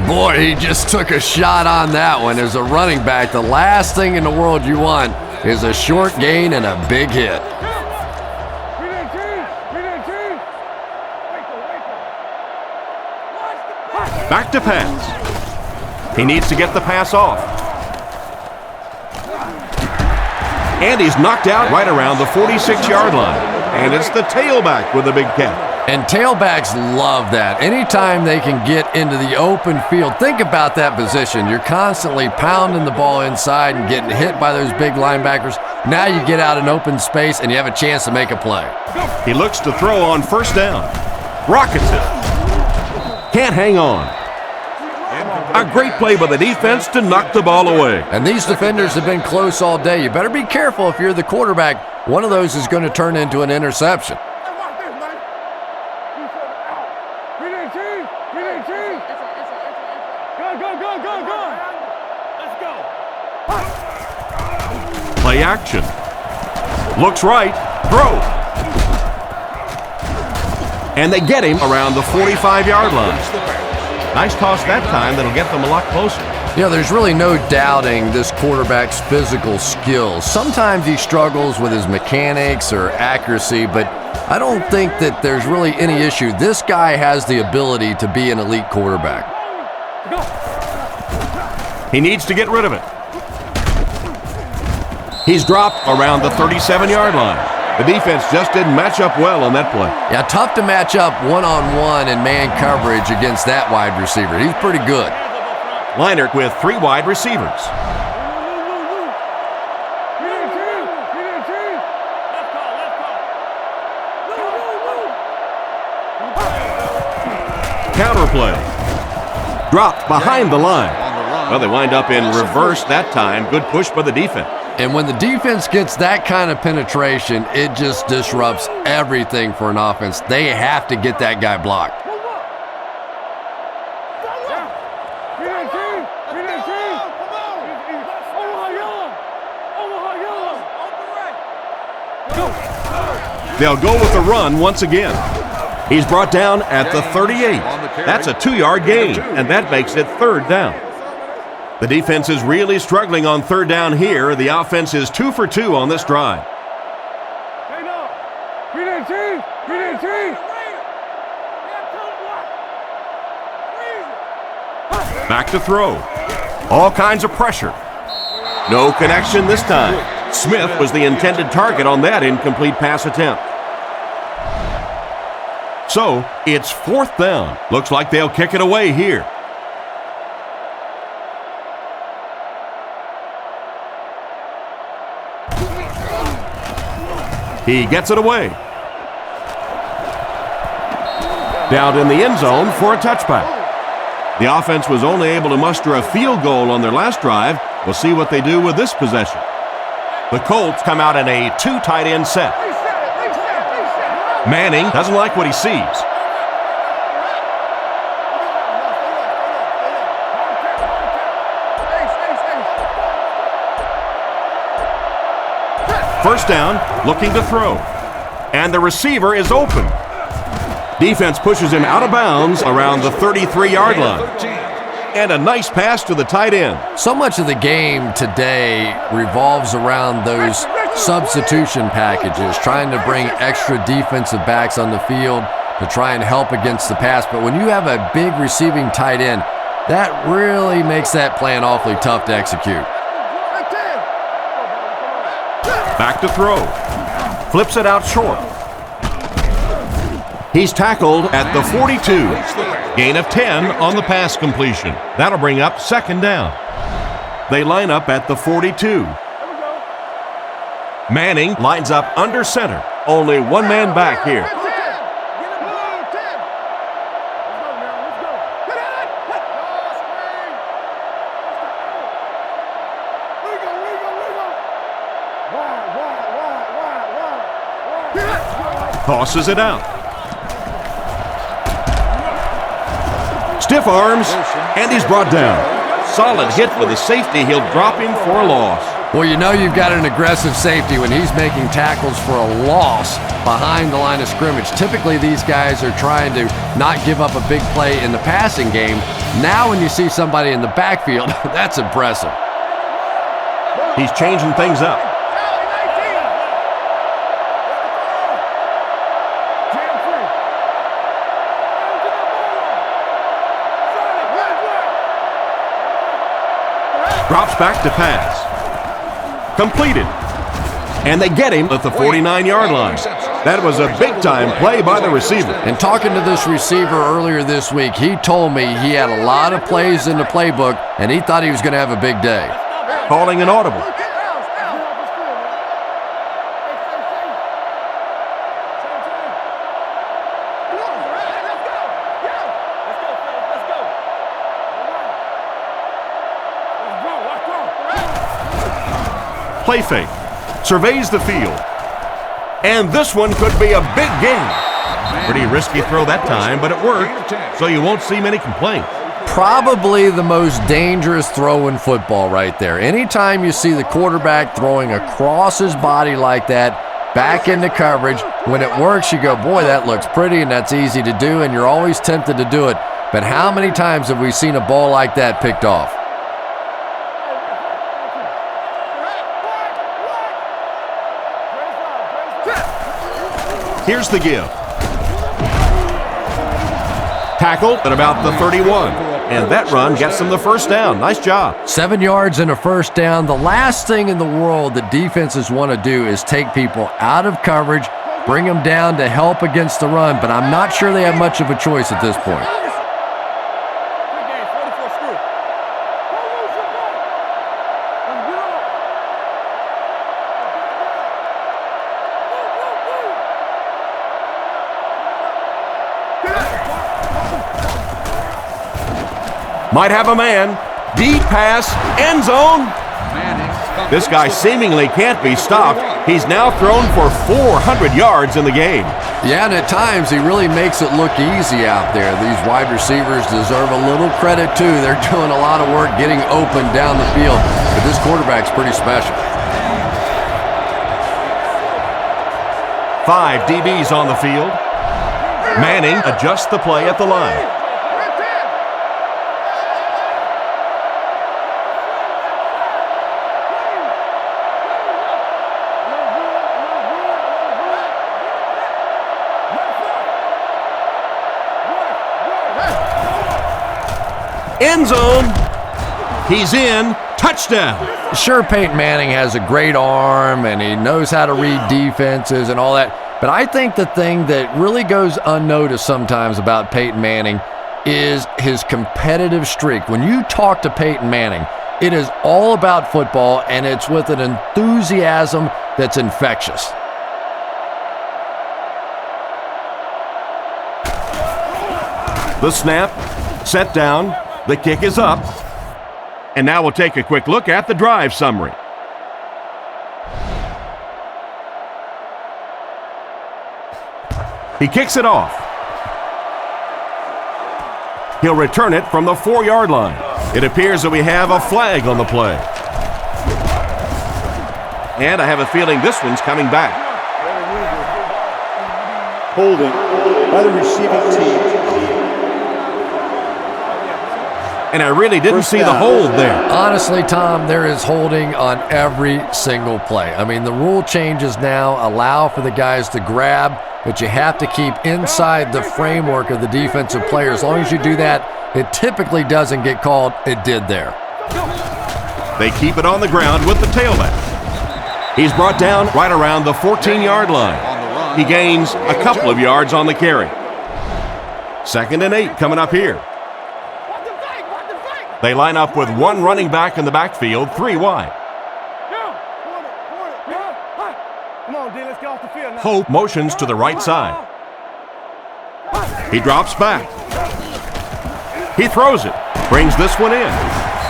Boy, he just took a shot on that one. As a running back, the last thing in the world you want is a short gain and a big hit. Back to pass. He needs to get the pass off. And he's knocked out right around the 46-yard line. And it's the tailback with a big catch. And tailbacks love that. Anytime they can get into the open field, think about that position. You're constantly pounding the ball inside and getting hit by those big linebackers. Now you get out in open space and you have a chance to make a play. He looks to throw on first down. Rockets it. Can't hang on. A great play by the defense to knock the ball away. And these defenders have been close all day. You better be careful if you're the quarterback. One of those is going to turn into an interception. Play action. Looks right. Throw. And they get him around the 45-yard line. Nice toss that time that'll get them a lot closer. Yeah, there's really no doubting this quarterback's physical skills. Sometimes he struggles with his mechanics or accuracy, but I don't think that there's really any issue. This guy has the ability to be an elite quarterback. He needs to get rid of it. He's dropped around the 37-yard line. The defense just didn't match up well on that play. Yeah, tough to match up one-on-one in man coverage against that wide receiver. He's pretty good. Leinart with 3 wide receivers. Counter play. Dropped behind the line. Well, they wind up in reverse that time. Good push by the defense. And when the defense gets that kind of penetration, it just disrupts everything for an offense. They have to get that guy blocked. They'll go with the run once again. He's brought down at the 38. That's a 2-yard gain, and that makes it 3rd down. The defense is really struggling on 3rd down here. The offense is 2 for 2 on this drive. Back to throw. All kinds of pressure. No connection this time. Smith was the intended target on that incomplete pass attempt. So, it's 4th down. Looks like they'll kick it away here. He gets it away. Down in the end zone for a touchback. The offense was only able to muster a field goal on their last drive. We'll see what they do with this possession. The Colts come out in a 2 tight end set. Manning doesn't like what he sees. First down, looking to throw. And the receiver is open. Defense pushes him out of bounds around the 33-yard line. And a nice pass to the tight end. So much of the game today revolves around those substitution packages, trying to bring extra defensive backs on the field to try and help against the pass. But when you have a big receiving tight end, that really makes that plan awfully tough to execute. Back to throw. Flips it out short. He's tackled at the 42. Gain of 10 on the pass completion. That'll bring up 2nd down. They line up at the 42. Manning lines up under center. Only one man back here. Tosses it out. Stiff arms, and he's brought down. Solid hit with the safety. He'll drop him for a loss. Well, you know you've got an aggressive safety when he's making tackles for a loss behind the line of scrimmage. Typically, these guys are trying to not give up a big play in the passing game. Now when you see somebody in the backfield, that's impressive. He's changing things up. Drops back to pass. Completed. And they get him at the 49-yard line. That was a big-time play by the receiver. And talking to this receiver earlier this week, he told me he had a lot of plays in the playbook, and he thought he was going to have a big day. Calling an audible. Play fake. Surveys the field. And this one could be a big game. Pretty risky throw that time, but it worked, so you won't see many complaints. Probably the most dangerous throw in football right there. Anytime you see the quarterback throwing across his body like that, back into coverage, when it works, you go, boy, that looks pretty and that's easy to do, and you're always tempted to do it. But how many times have we seen a ball like that picked off? Here's the give. Tackled at about the 31. And that run gets them the first down. Nice job. 7 yards and a first down. The last thing in the world that defenses want to do is take people out of coverage, bring them down to help against the run, but I'm not sure they have much of a choice at this point. Might have a man. Deep pass. End zone. This guy seemingly can't be stopped. He's now thrown for 400 yards in the game. Yeah, and at times he really makes it look easy out there. These wide receivers deserve a little credit too. They're doing a lot of work getting open down the field, but this quarterback's pretty special. 5 DBs on the field. Manning adjusts the play at the line. End zone. He's in. Touchdown. Sure, Peyton Manning has a great arm and he knows how to read defenses and all that. But I think the thing that really goes unnoticed sometimes about Peyton Manning is his competitive streak. When you talk to Peyton Manning, it is all about football and it's with an enthusiasm that's infectious. The snap, set down, the kick is up. And now we'll take a quick look at the drive summary. He kicks it off. He'll return it from the 4-yard line. It appears that we have a flag on the play. And I have a feeling this one's coming back. Holding by the receiving team. And I really didn't see the hold there. Honestly, Tom, there is holding on every single play. I mean, the rule changes now allow for the guys to grab, but you have to keep inside the framework of the defensive player. As long as you do that, it typically doesn't get called. It did there. They keep it on the ground with the tailback. He's brought down right around the 14-yard line. He gains a couple of yards on the carry. 2nd and 8 coming up here. They line up with one running back in the backfield, 3 wide. Hope motions to the right side. He drops back. He throws it. Brings this one in.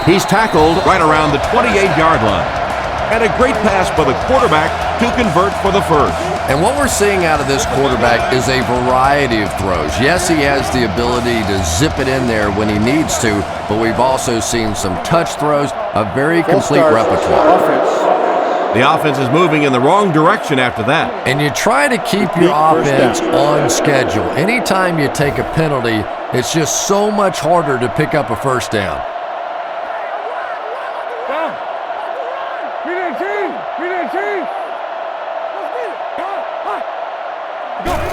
He's tackled right around the 28-yard line. And a great pass by the quarterback to convert for the first. And what we're seeing out of this quarterback is a variety of throws. Yes, he has the ability to zip it in there when he needs to, but we've also seen some touch throws, a very complete repertoire. The offense is moving in the wrong direction after that. And you try to keep your offense on schedule. Anytime you take a penalty, it's just so much harder to pick up a first down.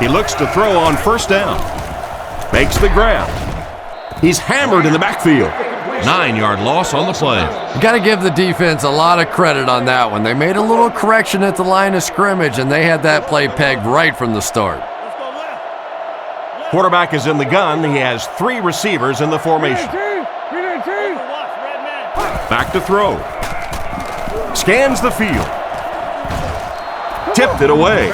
He looks to throw on first down. Makes the grab. He's hammered in the backfield. 9-yard loss on the play. You got to give the defense a lot of credit on that one. They made a little correction at the line of scrimmage, and they had that play pegged right from the start. Quarterback is in the gun. He has 3 receivers in the formation. Back to throw. Scans the field. Tipped it away.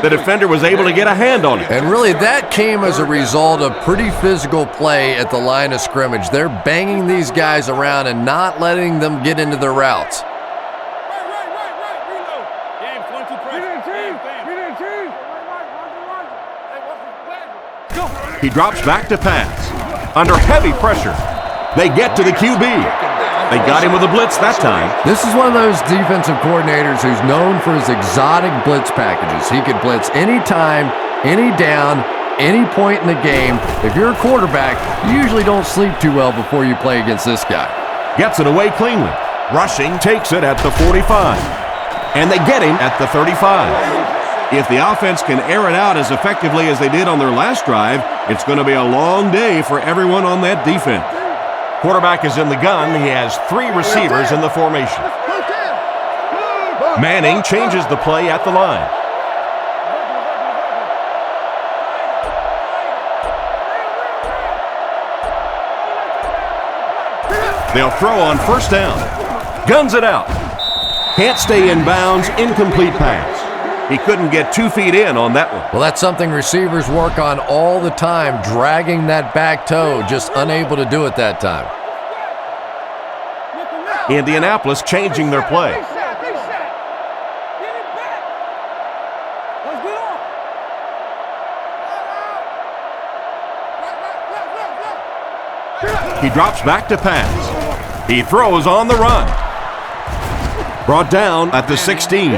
The defender was able to get a hand on it. And really, that came as a result of pretty physical play at the line of scrimmage. They're banging these guys around and not letting them get into their routes. He drops back to pass. Under heavy pressure. They get to the QB. They got him with a blitz that time. This is one of those defensive coordinators who's known for his exotic blitz packages. He could blitz anytime, any down, any point in the game. If you're a quarterback, you usually don't sleep too well before you play against this guy. Gets it away cleanly. Rushing takes it at the 45. And they get him at the 35. If the offense can air it out as effectively as they did on their last drive, it's going to be a long day for everyone on that defense. Quarterback is in the gun. He has 3 receivers in the formation. Manning changes the play at the line. They'll throw on first down. Guns it out. Can't stay in bounds. Incomplete pass. He couldn't get 2 feet in on that one. Well, that's something receivers work on all the time, dragging that back toe, just unable to do it that time. Indianapolis changing their play. He drops back to pass. He throws on the run. Brought down at the 16.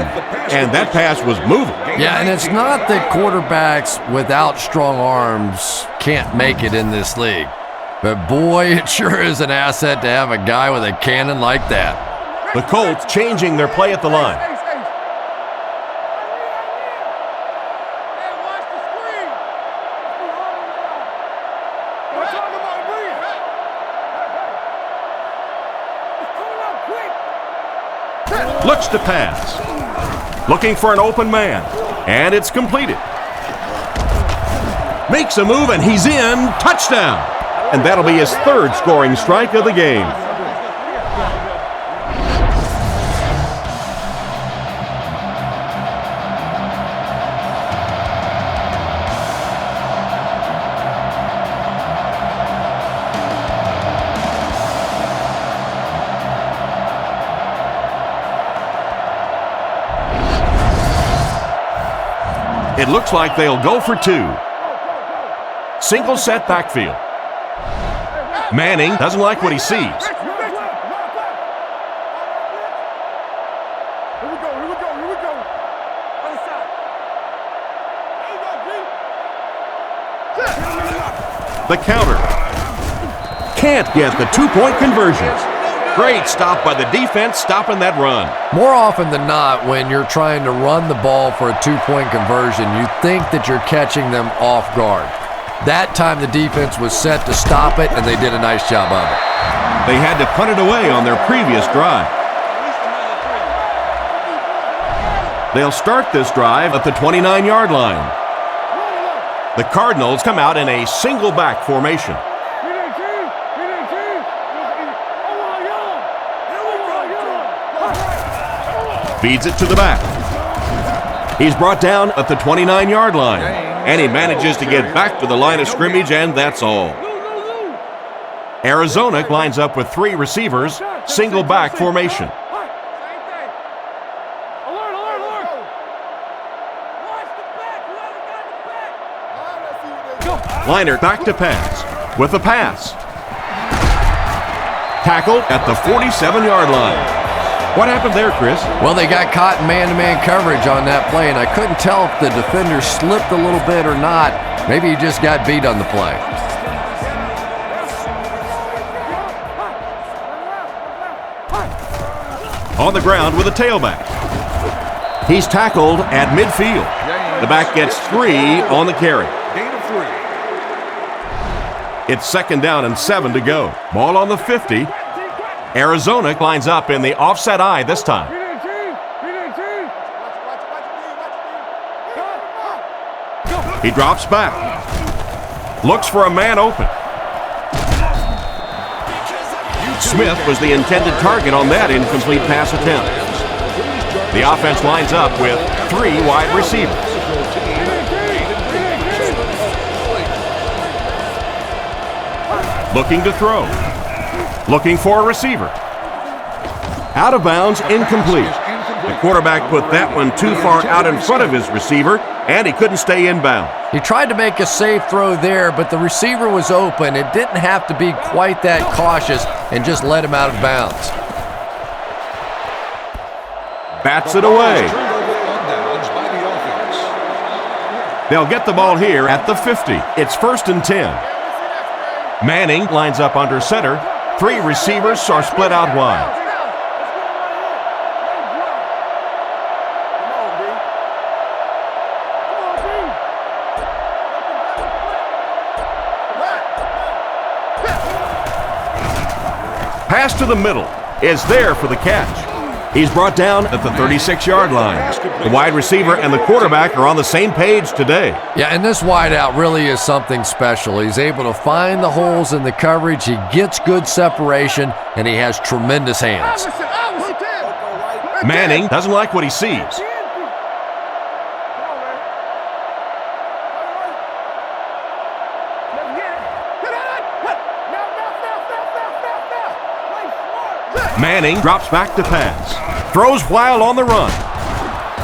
And that pass was moving. Yeah, and it's not that quarterbacks without strong arms can't make it in this league. But boy, it sure is an asset to have a guy with a cannon like that. The Colts changing their play at the line. Looks to pass. Looking for an open man. And it's completed. Makes a move and he's in. Touchdown. And that'll be his third scoring strike of the game. It looks like they'll go for two. Single set backfield. Manning doesn't like what he sees. The counter. Can't get the two-point conversion. Great stop by the defense, stopping that run. More often than not, when you're trying to run the ball for a two-point conversion, you think that you're catching them off guard. That time the defense was set to stop it, and they did a nice job of it. They had to punt it away on their previous drive. They'll start this drive at the 29-yard line. The Cardinals come out in a single back formation. Feeds it to the back. He's brought down at the 29-yard line, and he manages to get back to the line of scrimmage, and that's all. Arizona lines up with three receivers, single back formation. Liner back to pass with a pass. Tackled at the 47-yard line. What happened there, Chris? Well, they got caught in man-to-man coverage on that play, and I couldn't tell if the defender slipped a little bit or not. Maybe he just got beat on the play. On the ground with a tailback. He's tackled at midfield. The back gets 3 on the carry. It's 2nd down and 7 to go. Ball on the 50. Arizona lines up in the offset eye this time. He drops back. Looks for a man open. Smith was the intended target on that incomplete pass attempt. The offense lines up with 3 wide receivers. Looking to throw. Looking for a receiver. Out of bounds, incomplete. The quarterback put that one too far out in front of his receiver, and he couldn't stay inbound. He tried to make a safe throw there, but the receiver was open. It didn't have to be quite that cautious and just let him out of bounds. Bats it away. They'll get the ball here at the 50. It's 1st and 10. Manning lines up under center. 3 receivers are split out wide. Pass to the middle is there for the catch. He's brought down at the 36-yard line. The wide receiver and the quarterback are on the same page today. Yeah, and this wideout really is something special. He's able to find the holes in the coverage. He gets good separation, and he has tremendous hands. Manning doesn't like what he sees. Manning drops back to pass. Throws while on the run.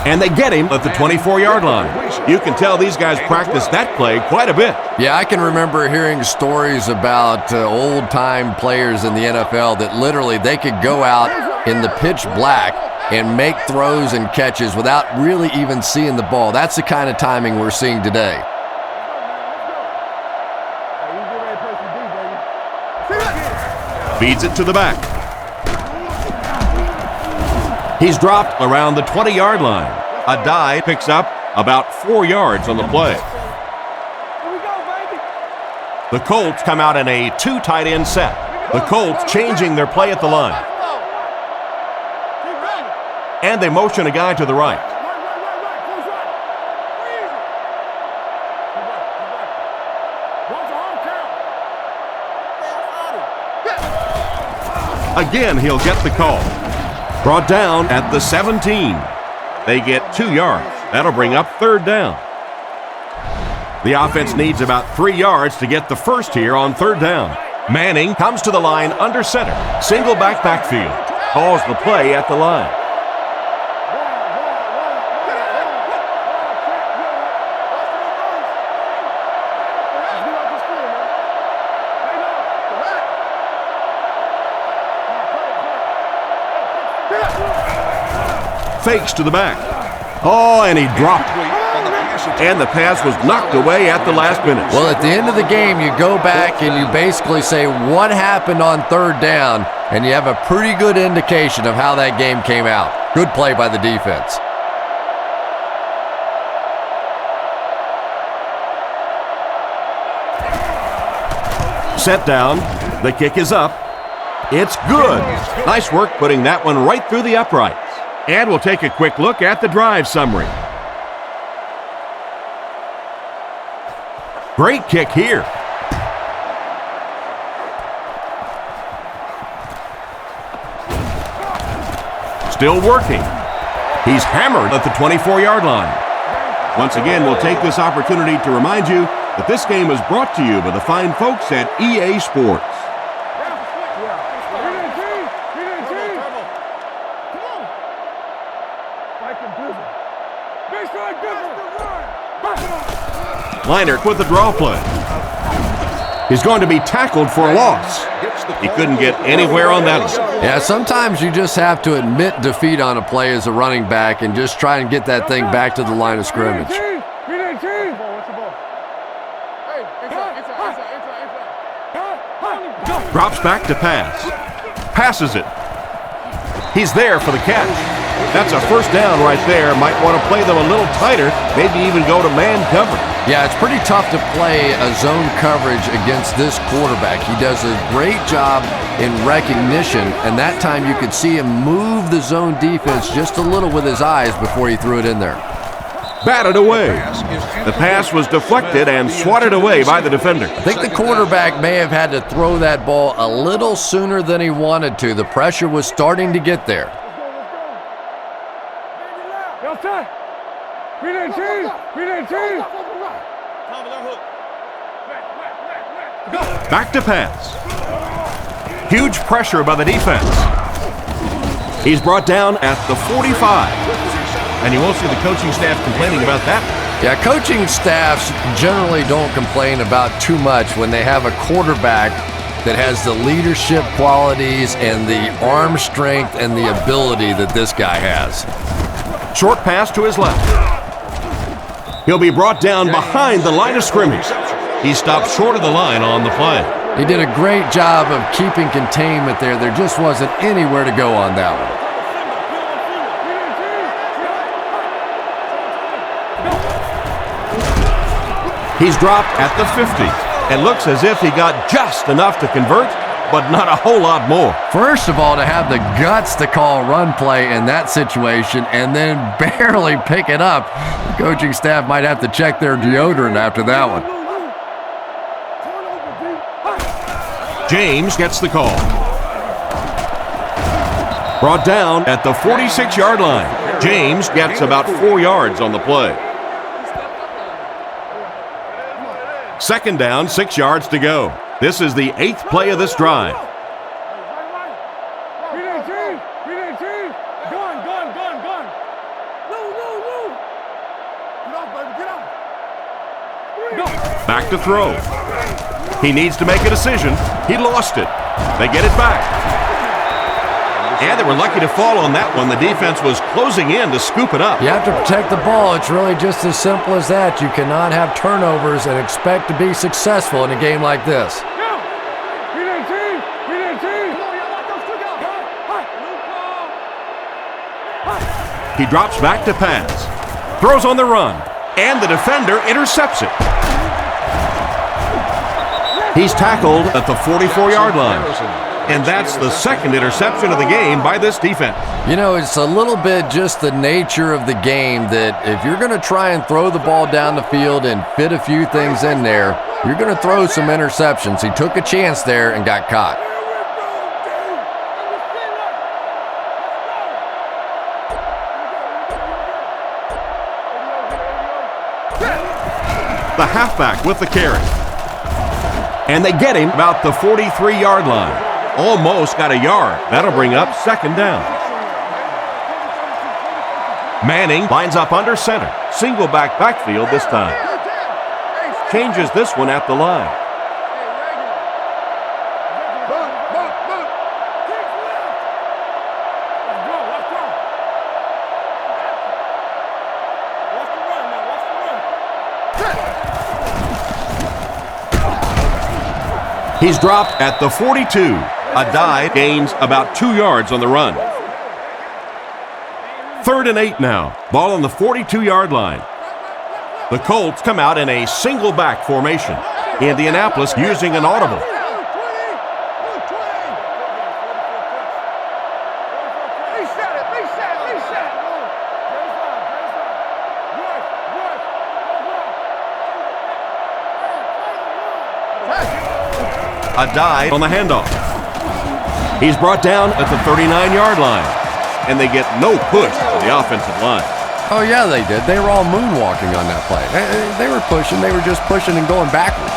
And they get him at the 24-yard line. You can tell these guys practice that play quite a bit. Yeah, I can remember hearing stories about old-time players in the NFL that literally they could go out in the pitch black and make throws and catches without really even seeing the ball. That's the kind of timing we're seeing today. Feeds it to the back. He's dropped around the 20-yard line. A dive picks up about 4 yards on the play. The Colts come out in a 2 tight end set. The Colts changing their play at the line. And they motion a guy to the right. Again, he'll get the call. Brought down at the 17. They get 2 yards. That'll bring up 3rd down. The offense needs about 3 yards to get the first here on 3rd down. Manning comes to the line under center. Single backfield. Calls the play at the line. Fakes to the back. Oh, and he dropped. And the pass was knocked away at the last minute. Well, at the end of the game, you go back and you basically say what happened on 3rd down, and you have a pretty good indication of how that game came out. Good play by the defense. Set down. The kick is up. It's good. Nice work putting that one right through the uprights. And we'll take a quick look at the drive summary. Great kick here. Still working. He's hammered at the 24-yard line. Once again, we'll take this opportunity to remind you that this game is brought to you by the fine folks at EA Sports. Leinert with the draw play. He's going to be tackled for a loss. He couldn't get anywhere on that one. Yeah, sometimes you just have to admit defeat on a play as a running back and just try and get that thing back to the line of scrimmage. Drops back to pass. Passes it. He's there for the catch. That's a 1st down right there. Might want to play them a little tighter, maybe even go to man cover. Yeah, it's pretty tough to play a zone coverage against this quarterback. He does a great job in recognition, and that time you could see him move the zone defense just a little with his eyes before he threw it in there. Batted away. The pass was deflected and swatted away by the defender. I think the quarterback may have had to throw that ball a little sooner than he wanted to. The pressure was starting to get there. Back to pass. Huge pressure by the defense. He's brought down at the 45. And you won't see the coaching staff complaining about that. Yeah, coaching staffs generally don't complain about too much when they have a quarterback that has the leadership qualities and the arm strength and the ability that this guy has. Short pass to his left. He'll be brought down behind the line of scrimmage. He stopped short of the line on the play. He did a great job of keeping containment there. There just wasn't anywhere to go on that one. He's dropped at the 50. It looks as if he got just enough to convert, but not a whole lot more. First of all, to have the guts to call a run play in that situation and then barely pick it up, the coaching staff might have to check their deodorant after that one. James gets the call. Brought down at the 46-yard line. James gets about 4 yards on the play. 2nd down, 6 yards to go. This is the 8th play of this drive. Back to throw. He needs to make a decision. He lost it. They get it back. And they were lucky to fall on that one. The defense was closing in to scoop it up. You have to protect the ball. It's really just as simple as that. You cannot have turnovers and expect to be successful in a game like this. He drops back to pass. Throws on the run. And the defender intercepts it. He's tackled at the 44-yard line. And that's the second interception of the game by this defense. You know, it's a little bit just the nature of the game that if you're going to try and throw the ball down the field and fit a few things in there, you're going to throw some interceptions. He took a chance there and got caught. The halfback with the carry. And they get him about the 43-yard line. Almost got a yard. That'll bring up second down. Manning lines up under center. Single backfield this time. Changes this one at the line. He's dropped at the 42. A dive gains about 2 yards on the run. 3rd and 8 now. Ball on the 42-yard line. The Colts come out in a single back formation. Indianapolis using an audible. A dive on the handoff. He's brought down at the 39-yard line, and they get no push on the offensive line. Oh, yeah, they did. They were all moonwalking on that play. They were pushing. They were just pushing and going backwards.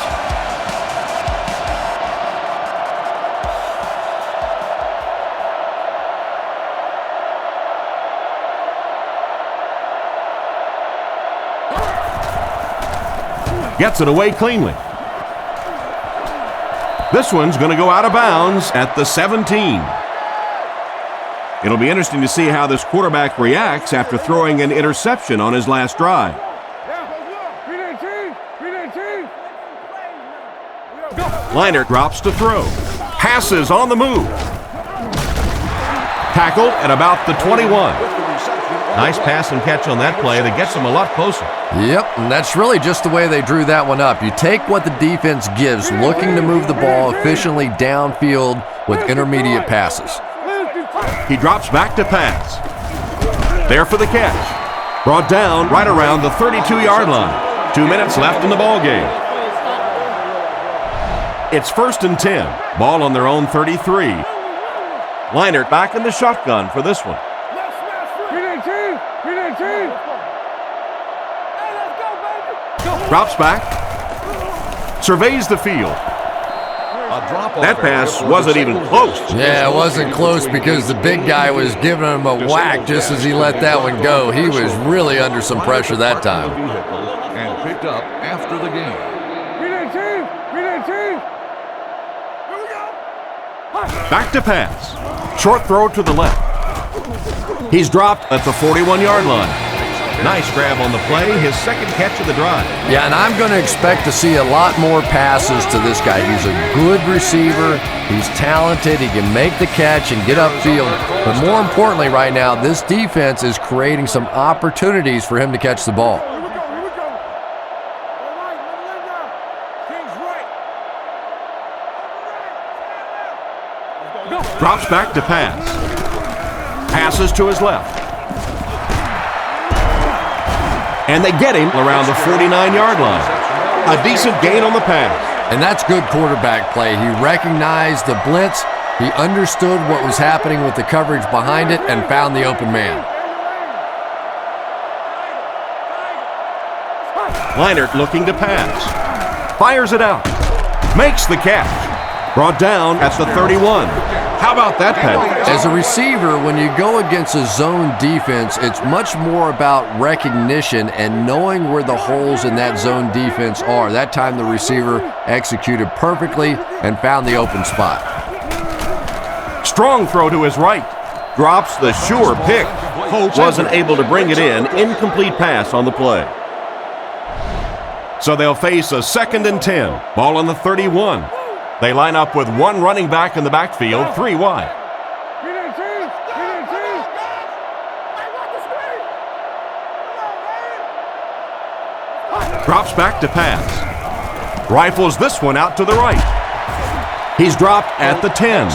Gets it away cleanly. This one's going to go out of bounds at the 17. It'll be interesting to see how this quarterback reacts after throwing an interception on his last drive. Leinart drops to throw. Passes on the move. Tackled at about the 21. Nice pass and catch on that play that gets them a lot closer. Yep, and that's really just the way they drew that one up. You take what the defense gives, looking to move the ball efficiently downfield with intermediate passes. He drops back to pass. There for the catch. Brought down right around the 32-yard line. 2 minutes left in the ball game. It's 1st and 10. Ball on their own 33. Leinart back in the shotgun for this one. Drops back. Surveys the field. That pass wasn't even close. Yeah, it wasn't close because the big guy was giving him a whack just as he let that one go. He was really under some pressure that time. And picked up after the game. Back to pass. Short throw to the left. He's dropped at the 41-yard line. Nice grab on the play, his second catch of the drive. Yeah, and I'm going to expect to see a lot more passes to this guy. He's a good receiver. He's talented. He can make the catch and get upfield. But more importantly right now, this defense is creating some opportunities for him to catch the ball. Drops back to pass. Passes to his left. And they get him around the 49-yard line. A decent gain on the pass. And that's good quarterback play. He recognized the blitz. He understood what was happening with the coverage behind it and found the open man. Leinart looking to pass. Fires it out. Makes the catch. Brought down at the 31. How about that pass? As a receiver, when you go against a zone defense, it's much more about recognition and knowing where the holes in that zone defense are. That time the receiver executed perfectly and found the open spot. Strong throw to his right. Drops the sure pick. Wasn't able to bring it in. Incomplete pass on the play. So they'll face a 2nd and 10. Ball on the 31. They line up with one running back in the backfield, 3 wide. Drops back to pass. Rifles this one out to the right. He's dropped at the 10.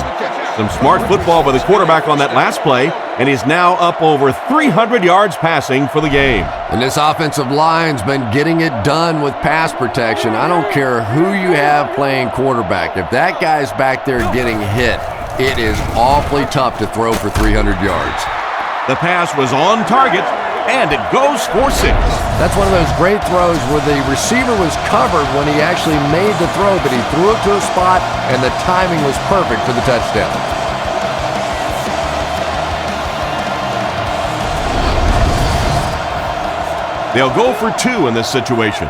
Some smart football by the quarterback on that last play, and he's now up over 300 yards passing for the game. And this offensive line's been getting it done with pass protection. I don't care who you have playing quarterback. If that guy's back there getting hit, it is awfully tough to throw for 300 yards. The pass was on target, and it goes for 6. That's one of those great throws where the receiver was covered when he actually made the throw, but he threw it to a spot, and the timing was perfect for the touchdown. They'll go for 2 in this situation.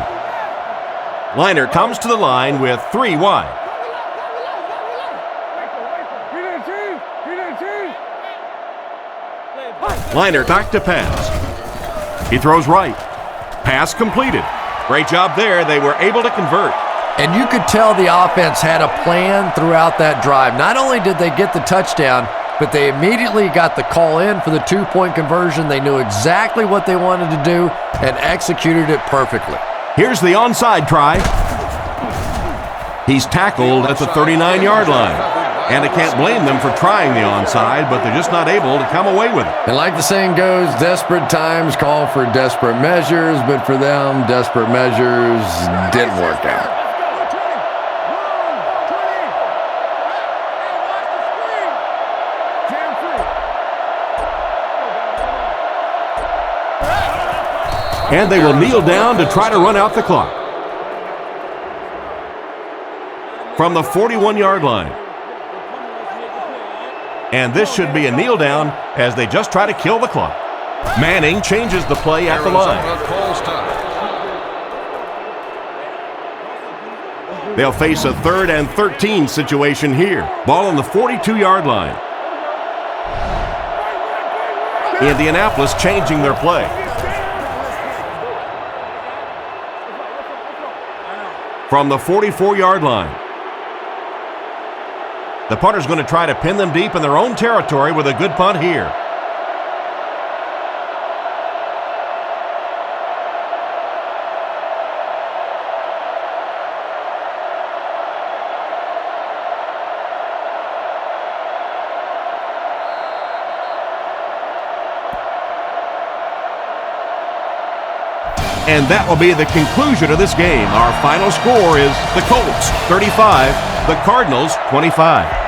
Liner comes to the line with 3 wide. Liner back to pass. He throws right. Pass completed. Great job there. They were able to convert. And you could tell the offense had a plan throughout that drive. Not only did they get the touchdown, but they immediately got the call in for the 2-point conversion. They knew exactly what they wanted to do and executed it perfectly. Here's the onside try. He's tackled at the 39-yard line. And I can't blame them for trying the onside, but they're just not able to come away with it. And like the saying goes, desperate times call for desperate measures, but for them, desperate measures didn't work out. And they will kneel down to try to run out the clock. From the 41-yard line. And this should be a kneel down as they just try to kill the clock. Manning changes the play at the line. They'll face a 3rd and 13 situation here. Ball on the 42-yard line. Indianapolis changing their play. From the 44-yard line. The punter's going to try to pin them deep in their own territory with a good punt here. And that will be the conclusion of this game. Our final score is the Colts 35, the Cardinals 25.